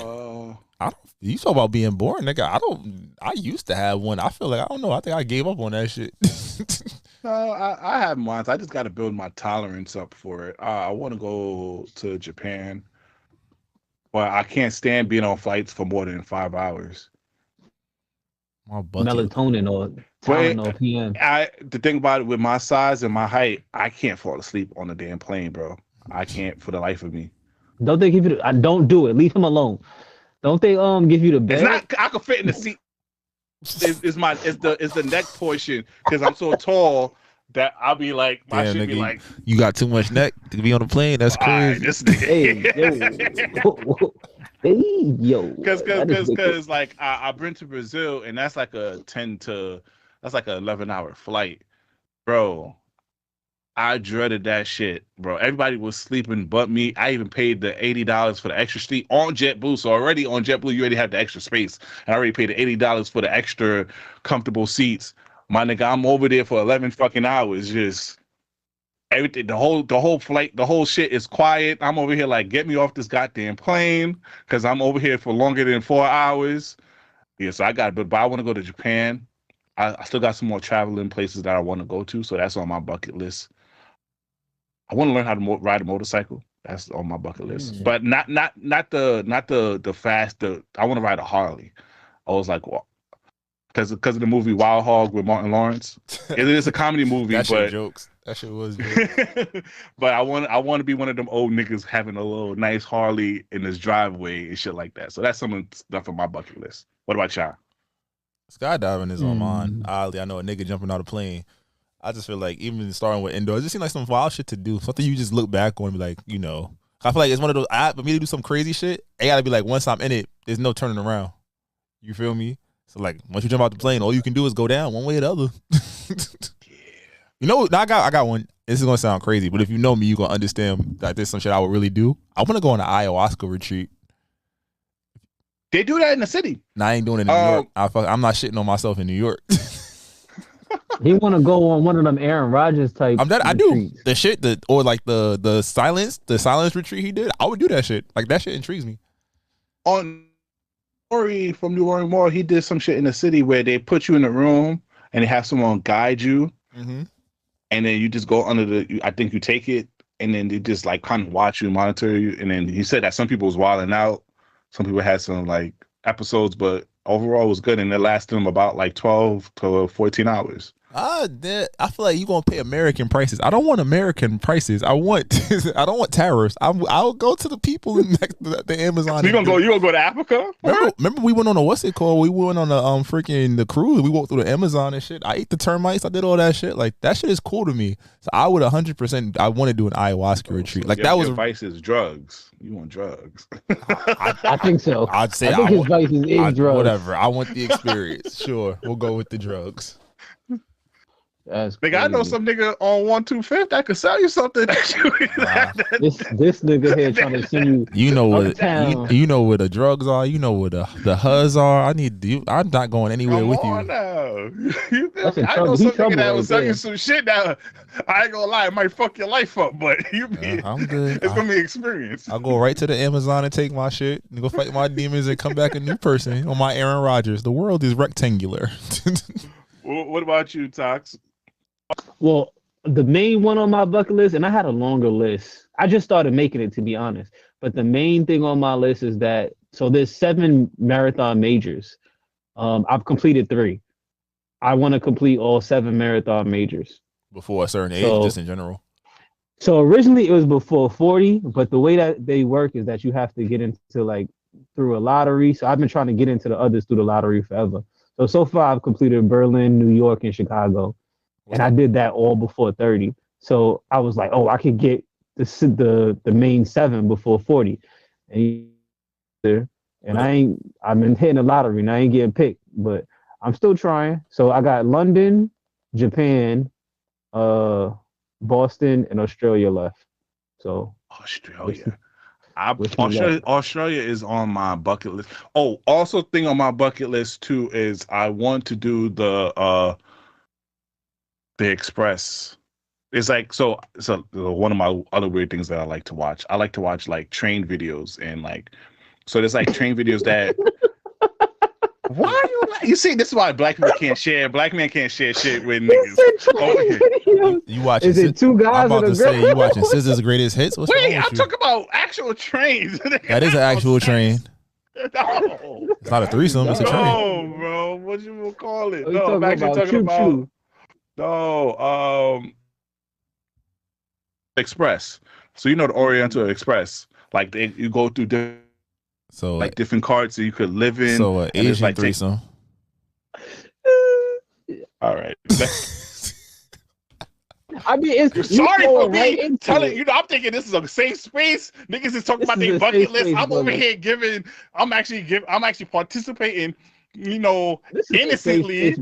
you talk about being boring, nigga. I used to have one. I feel like I don't know. I think I gave up on that shit. No, I have mine. I just got to build my tolerance up for it. I want to go to Japan, but I can't stand being on flights for more than 5 hours. Melatonin or Tylenol PM. The thing about it with my size and my height, I can't fall asleep on the damn plane, bro. I can't for the life of me. Don't they give you? Don't do it. Leave him alone. Don't they give you the bed? It's not. I can fit in the seat. It's the neck portion because I'm so tall that I'll be like my shit nigga, be like. You got too much neck to be on the plane. That's crazy. Hey, yo. Because like I've been to Brazil and that's like a 11-hour flight, bro. I dreaded that shit, bro. Everybody was sleeping but me. I even paid the $80 for the extra seat on JetBlue. So already on JetBlue, you already have the extra space. And I already paid the $80 for the extra comfortable seats. My nigga, I'm over there for 11 fucking hours. Just everything, the whole flight, the whole shit is quiet. I'm over here like, get me off this goddamn plane because I'm over here for longer than 4 hours. Yeah, so but I want to go to Japan. I still got some more traveling places that I want to go to. So that's on my bucket list. I want to learn how to ride a motorcycle. That's on my bucket list, but not the fast. I want to ride a Harley. I was like, well, because of the movie Wild Hog with Martin Lawrence. It is a comedy movie, that shit jokes. That shit was jokes. But I want to be one of them old niggas having a little nice Harley in his driveway and shit like that. So that's some stuff on my bucket list. What about y'all? Skydiving is on mine. Oddly, I know a nigga jumping out of a plane. I just feel like even starting with indoors, it just seems like some wild shit to do. Something you just look back on and be like, I feel like it's one of those, for me to do some crazy shit, it gotta be like once I'm in it, there's no turning around. You feel me? So like once you jump out the plane, all you can do is go down one way or the other. I got one. This is gonna sound crazy, but if you know me, you're gonna understand that there's some shit I would really do. I wanna go on an ayahuasca retreat. They do that in the city. Nah, I ain't doing it in New York. I'm not shitting on myself in New York. He want to go on one of them Aaron Rodgers type. I do the shit or like the silence retreat he did. I would do that shit. Like that shit intrigues me. On Ori from New Orleans Mall, he did some shit in the city where they put you in a room and they have someone guide you, and then you just go under I think you take it, and then they just like kind of watch you, monitor you, and then he said that some people was wilding out, some people had some like episodes, but overall it was good, and it lasted them about like 12 to 14 hours. I feel like you're gonna pay American prices. I don't want American prices. I don't want tariffs. I'll go to the people in the Amazon. So you gonna go to Africa? Remember we went on we went on the cruise. We walked through the Amazon and shit. I ate the termites. I did all that shit. Like that shit is cool to me. So I would 100%. I want to do an ayahuasca retreat. So like that was vice is drugs. You want drugs? I think so. I'd say I think his vice is drugs. Whatever. I want the experience. Sure, we'll go with the drugs. Nigga, I know some nigga on 125th that could sell you something. This nigga here trying to send you. You know where the drugs are. You know where the huzz are. I'm not going anywhere with you. Now. I know some nigga that will sell you some shit now. I ain't gonna lie, it might fuck your life up, but I'm good. It's gonna be an experience. I'll go right to the Amazon and take my shit and go fight my demons and come back a new person on my Aaron Rodgers. The world is rectangular. What about you, Tox? Well, the main one on my bucket list, and I had a longer list. I just started making it, to be honest. But the main thing on my list is that, so there's 7 marathon majors. I've completed 3. I want to complete all 7 marathon majors. Before a certain age, just in general? So originally it was before 40, but the way that they work is that you have to get into like through a lottery. So I've been trying to get into the others through the lottery forever. So far I've completed Berlin, New York, and Chicago, and I did that all before 30. So I was like, oh, I could get the main 7 before 40, and I've been hitting the lottery and I ain't getting picked, but I'm still trying. So I got London, Japan, Boston, and Australia left. So Australia. Australia is on my bucket list. Oh, also thing on my bucket list too is I want to do the Express. It's like so one of my other weird things that I like to watch. I like to watch like train videos and like so there's like train videos that why are you see this is why black men can't share shit with niggas. You watching? Is it 2 guys? I'm about and a to say girl? you watching SZA's greatest hits. What's Wait, wrong I'm with talking about actual trains. That is an actual train. No. It's not a threesome. It's a train. No, bro. What you gonna call it? Oh, No, I'm actually talking about choo-choo. no, Express. So you know the Oriental Express. Like you go through different carts that you could live in. So an Asian like threesome. All right. I mean, it's Sorry for me right telling you. I'm thinking this is a safe space. Niggas is talking about their bucket list. I'm over here giving. I'm actually participating. You know, innocently.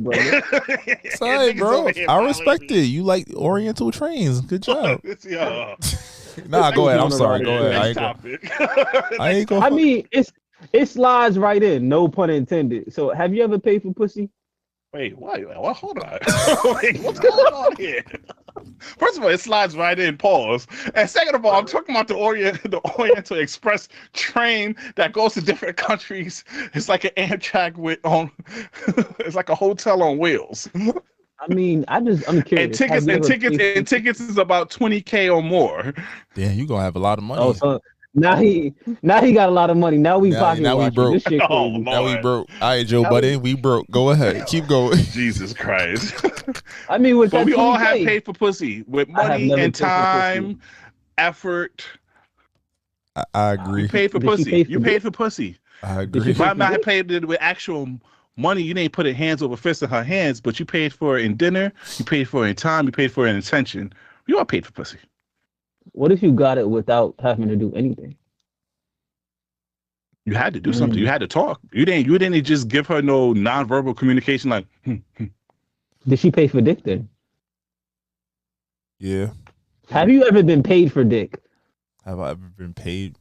Sorry, bro. I respect it. You like Oriental trains. Good job. Nah, go ahead. I'm sorry. Go ahead. I ain't gonna. I mean, it slides right in. No pun intended. So, have you ever paid for pussy? Wait, what? Hold on. Wait, what's going on here? First of all, it slides right in. Pause. And second of all, I'm talking about the Oriental Express train that goes to different countries. It's like an Amtrak it's like a hotel on wheels. I mean, I'm curious. And tickets is about $20K or more. Damn, you gonna have a lot of money. Oh, so now he got a lot of money. Now we pocket now we watching. broke. This shit crazy. Now we broke. All right, Joe Budden, we broke. Go ahead, keep going. Jesus Christ. I mean, with but that we all 20K, have paid for pussy with money and time, effort. I agree. You paid for pussy. You paid for pussy. I agree. If I'm not paid it with actual money, you didn't put it hands over fist in her hands, but you paid for it in dinner, you paid for it in time, you paid for it in attention. You all paid for pussy. What if you got it without having to do anything? You had to do something. You had to talk. You didn't just give her no nonverbal communication like Did she pay for dick then? Yeah. Have you ever been paid for dick? Have I ever been paid?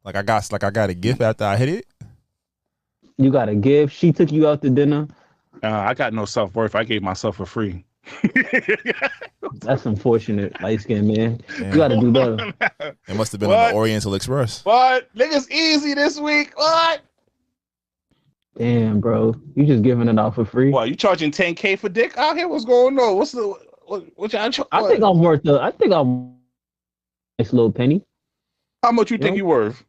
Like I got a gift after I hit it? You got a gift. She took you out to dinner. I got no self-worth. I gave myself for free. That's unfortunate, light-skinned man. Damn. You got to do better. It must have been on the Oriental Express. What? Niggas easy this week. What? Damn, bro. You just giving it out for free. What, you charging $10K for dick out here? What's going on? What's the what y'all I think I'm worth a nice little penny. How much you think you worth?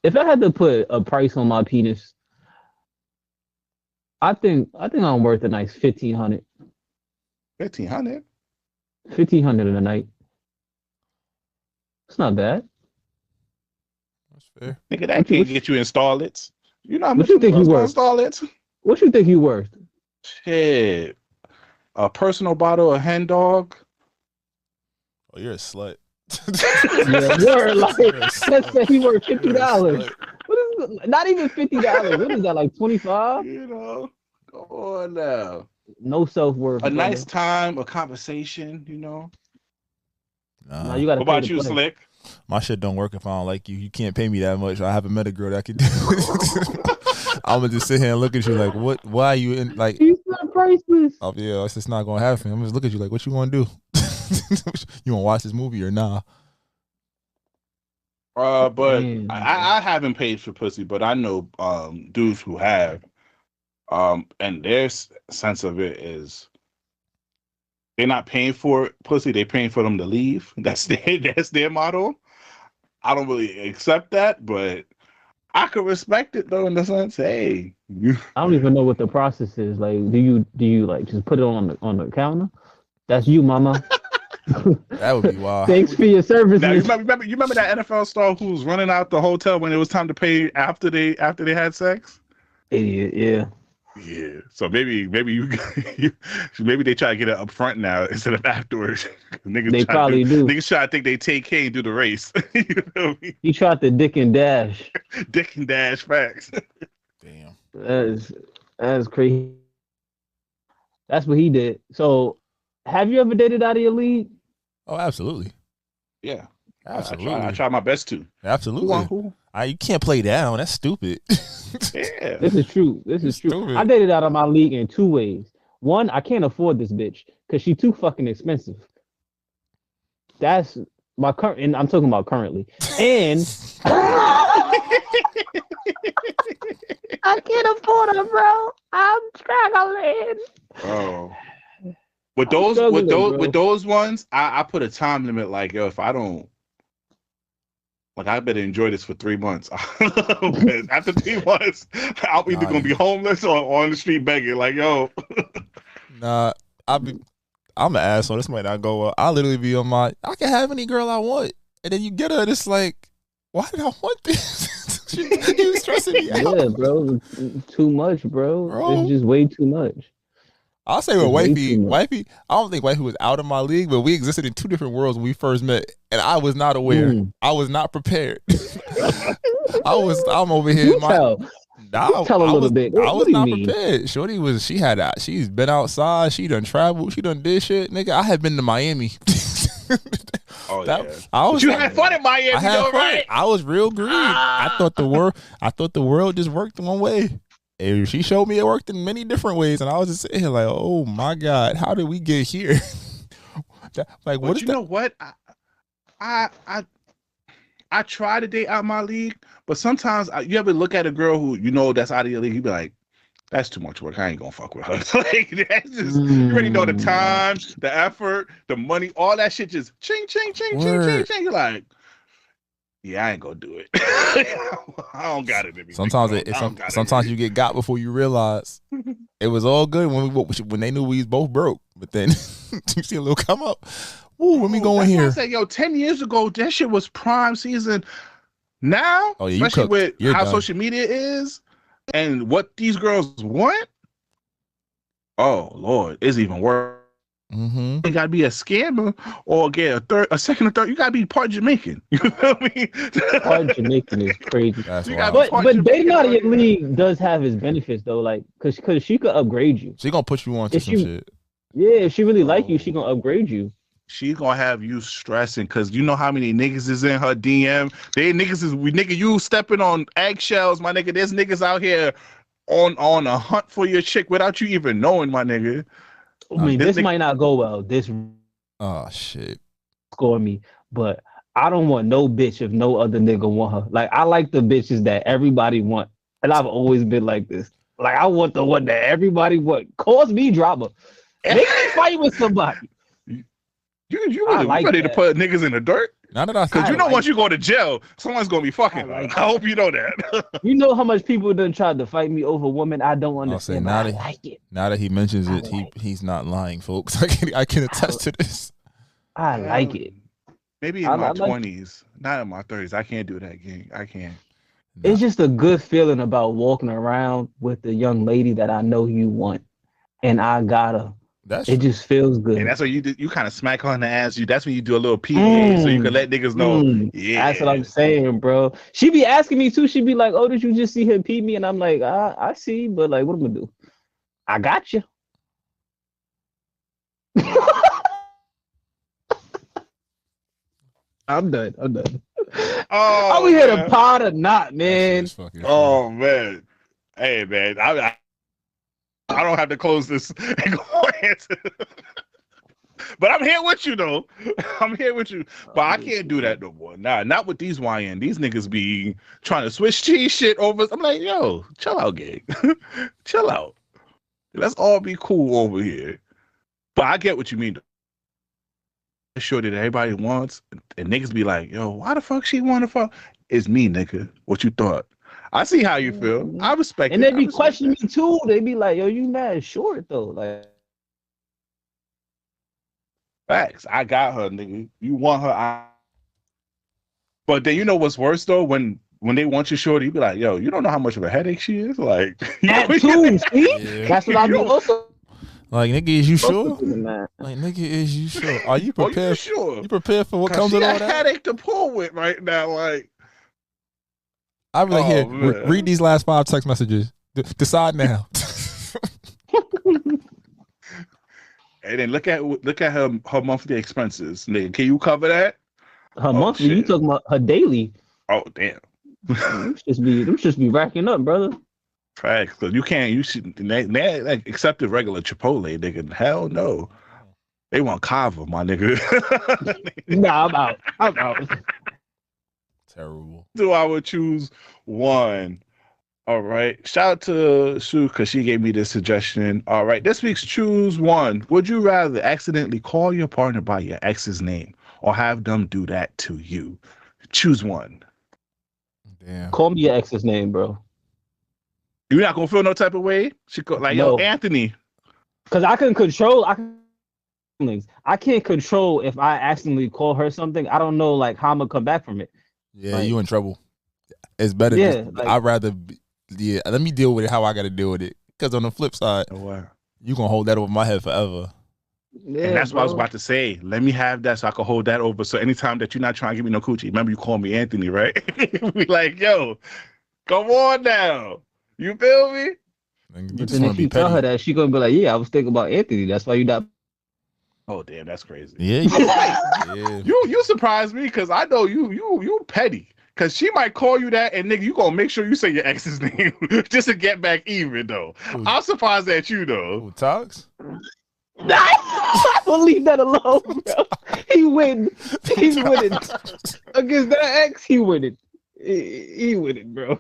If I had to put a price on my penis, I think I'm worth a nice $1,500. $1,500? $1,500 in a night. It's not bad. That's fair. Nigga, that can't get you install it. You know how much you think you worth? Install it? What you think you worth? Shit. A personal bottle of hen dog. Oh, you're a slut. Yeah, word, like, let's say he worth $50. What is not even $50? What is that, like 25? You know, go on now. No self-worth. A nice time, a conversation, you know. Nah. You gotta what about you, Slick? My shit don't work if I don't like you. You can't pay me that much. I haven't met a girl that can do it. I'm gonna just sit here and look at you like, what? Why are you in? Like, he's not priceless. Oh yeah, it's just not gonna happen. I'm just look at you like, what you want to do? You want to watch this movie or nah? But I haven't paid for pussy, but I know dudes who have, and their sense of it is they're not paying for pussy; they're paying for them to leave. That's their motto. I don't really accept that, but I could respect it though in the sense, hey. I don't even know what the process is. Like, do you like just put it on the counter? That's you, mama. That would be wild. Thanks for your services. Now, you remember that NFL star who was running out the hotel when it was time to pay after they had sex? Idiot, yeah. Yeah. So maybe maybe they try to get it up front now instead of afterwards. They probably do. Niggas try to think they take K and do the race. You know what I mean? He tried to dick and dash. Dick and dash facts. Damn. That's crazy. That's what he did. So, have you ever dated out of your league? Oh, absolutely. Yeah. Absolutely. I try my best to. Absolutely. Who? You can't play down. That's stupid. Yeah. This is true. This is true. Stupid. I dated out of my league in 2 ways. One, I can't afford this bitch because she's too fucking expensive. That's my current, and I'm talking about currently. And I can't afford her, bro. I'm struggling. Oh. With those ones, I put a time limit. Like, yo, if I don't, like, I better enjoy this for 3 months. Because after 3 months, I'm either gonna be homeless or on the street begging. Like, yo. Nah, I'm an asshole. This might not go well. I'll literally be on my. I can have any girl I want, and then you get her, and it's like, why did I want this? You stressing me out. Yeah, bro. Too much, bro. It's just way too much. I'll say with wifey, I don't think wifey was out of my league, but we existed in 2 different worlds when we first met, and I was not aware. I was not prepared. I'm over here. Tell a little bit. I was not prepared. Shorty she's been outside. She done traveled. She done did shit. Nigga, I had been to Miami. You had fun in Miami, though, right? I was real green. I thought the world just worked one way. And she showed me it worked in many different ways, and I was just sitting here like, "Oh my God, how did we get here?" Like, what? But know what? I try to date out my league, but sometimes you ever look at a girl who you know that's out of your league, you be like, "That's too much work. I ain't gonna fuck with her." Like, that's just you already know the time, the effort, the money, all that shit. Just ching, ching, ching, ching, ching, ching. You're like, yeah, I ain't gonna do it. I don't got it in me. Sometimes you get got before you realize it was all good when they knew we was both broke. But then you see a little come up. Ooh, when we going here? I said, yo, 10 years ago, that shit was prime season. Now, especially with how social media is and what these girls want. Oh Lord, it's even worse. You gotta be a scammer or get a second or third. You gotta be part Jamaican. You know what I mean? Part Jamaican is crazy. But dating out of your league does have its benefits though, like because she could upgrade you. She gonna put you on to some shit. Yeah, if she really like you, she gonna upgrade you. She's gonna have you stressing because you know how many niggas is in her DM. You stepping on eggshells, my nigga. There's niggas out here on a hunt for your chick without you even knowing, my nigga. I mean, this might not go well. Oh shit, score me, but I don't want no bitch if no other nigga want her. Like, I like the bitches that everybody want, and I've always been like this. Like, I want the one that everybody want. Cause me drama. Make me fight with somebody. You ready to put niggas in the dirt? Now that I because once you go to jail, someone's gonna be fucking. I hope you know that. You know how much people done tried to fight me over women I don't understand. Now that he mentions it, he's not lying, folks. I can attest to this. I like it. Maybe in my 20s, not in my 30s. I can't do that, gang. I can't. It's just a good feeling about walking around with the young lady that I know you want, and I gotta. It just feels good. And that's what you do. You kind of smack her on the ass. That's when you do a little PA so you can let niggas know. Yeah, that's what I'm saying, bro. She be asking me too. She be like, "Oh, did you just see him pee me?" And I'm like, I see, but like, what am I gonna do? I got you. I'm done. Oh, are we here to pot or not, man? Oh man, hey man, I don't have to close this and go answer. But I'm here with you though. I'm here with you. But I can't do that no more. Nah, not with these YN. These niggas be trying to switch cheese shit over. I'm like, yo, chill out, gang. Chill out. Let's all be cool over here. But I get what you mean. Sure that everybody wants, and niggas be like, yo, why the fuck she want to fuck? It's me, nigga. What you thought? I see how you feel. I respect and it. And they be questioning me too. They be like, yo, you mad short though. Like, Facts. I got her, nigga. You want her. But then you know what's worse though? When they want you shorty, you be like, yo, you don't know how much of a headache she is. Like that too, see? That's what I do also. Like, nigga, is you sure? Like, nigga, is you sure? Are you prepared? You sure? You prepared for what comes with all that? Headache to pull with right now. Like, I be like, here, read these last 5 text messages. Decide now. And then look at her monthly expenses. Nigga, can you cover that? Her monthly? Shit. You talking about her daily? Oh damn! them just be racking up, brother. Facts. Cause you can't. You should. They like accept the regular Chipotle, nigga. Hell no. They want kava, my nigga. Nah, I'm out. Terrible. So I would choose one. All right. Shout out to Sue because she gave me this suggestion. All right. This week's choose one. Would you rather accidentally call your partner by your ex's name or have them do that to you? Choose one. Damn. Call me your ex's name, bro. You're not gonna feel no type of way? She go like, no. Yo, Anthony. Because I can't control if I accidentally call her something. I don't know like how I'm gonna come back from it. Yeah, like, you in trouble. It's better. Yeah, I'd rather. Yeah, let me deal with it how I got to deal with it. Because on the flip side, you gonna hold that over my head forever. Yeah, and that's what I was about to say. Let me have that so I can hold that over. So anytime that you're not trying to give me no coochie, remember you call me Anthony, right? Be like, yo, come on now. You feel me? You just if you tell her that, she gonna be like, yeah, I was thinking about Anthony. That's why you not. Oh damn, that's crazy. Yeah, yeah. You surprised me because I know you petty. Cause she might call you that, and nigga, you gonna make sure you say your ex's name just to get back even though. I'm surprised at you though. Who talks? I'll leave that alone, bro. He win. He's winning against that ex. He winning. He winning, bro.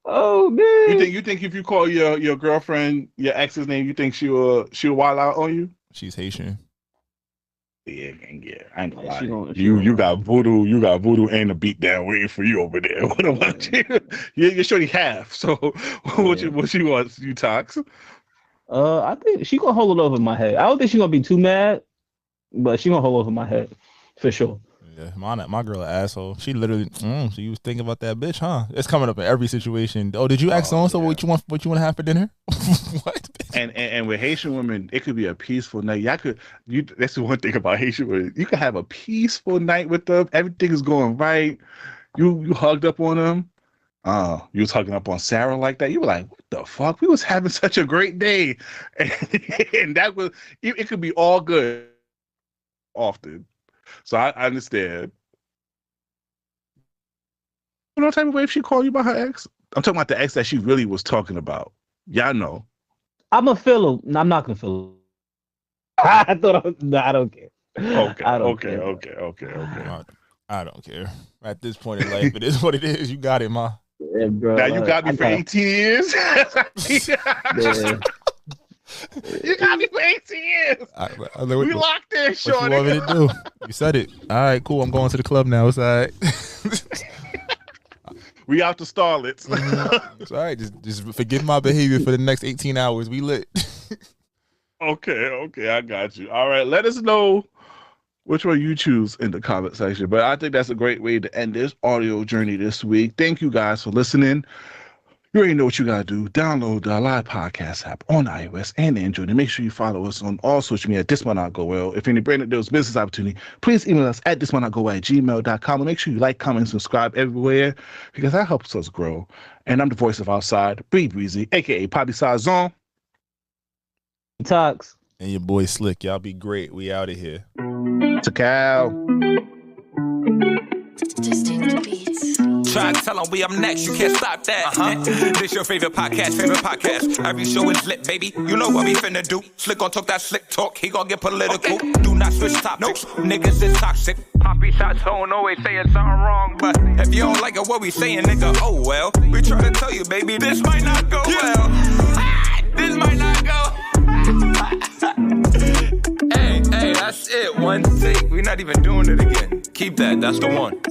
Oh man. You think if you call your girlfriend your ex's name, you think she'll wild out on you? She's Haitian. Yeah, I ain't gonna lie. You got voodoo and a beat down waiting for you over there. What about you? You're shorty half. So what she wants, you talks? I think she gonna hold it over my head. I don't think she gonna be too mad, but she gonna hold over my head for sure. Yeah, my girl an asshole. She literally, so you was thinking about that bitch, huh? It's coming up in every situation. Oh, did you ask so-and-so what you want to have for dinner? What? And with Haitian women, it could be a peaceful night. That's the one thing about Haitian women. You can have a peaceful night with them. Everything is going right. You hugged up on them. You was hugging up on Ciara like that. You were like, what the fuck? We was having such a great day. And that was, it could be all good often. So I understand. You know what type of way if she called you by her ex? I'm talking about the ex that she really was talking about. Y'all know. I'm a feel. I'm not gonna feel. I don't care. Okay. I don't care. I don't care. At this point in life, it is what it is. You got it, ma. Yeah, bro. Now you got me for 18 years. Yeah. You got me for 18 years. We locked in, shorty. What you want me to do? You said it. All right, cool. I'm going to the club now. It's all right. We out to starlets. It's all right. Just forget my behavior for the next 18 hours. We lit. Okay, I got you. All right, let us know which one you choose in the comment section. But I think that's a great way to end this audio journey this week. Thank you guys for listening. You already know what you got to do. Download the Live Podcast app on iOS and Android. And make sure you follow us on all social media. This might not go well. If any brand deals, business opportunity, please email us at thismightnotgowell@gmail.com. And make sure you like, comment, subscribe everywhere because that helps us grow. And I'm the voice of outside, Breathe Breezy, a.k.a. Poppy Sazon. Talks. And your boy Slick. Y'all be great. We out of here. Takao. Just take the beats. Try to tell them we up next, you can't stop that. This your favorite podcast. Every show is lit, baby. You know what we finna do. Slick gon' talk that slick talk, he gon' get political. Okay. Do not switch topics, niggas is toxic. Poppy shots don't always saying something wrong, but if you don't like it, what we saying, nigga, oh well. We try to tell you, baby, this might not go well. This might not go. Hey, that's it. One take. We're not even doing it again. Keep that. That's the one.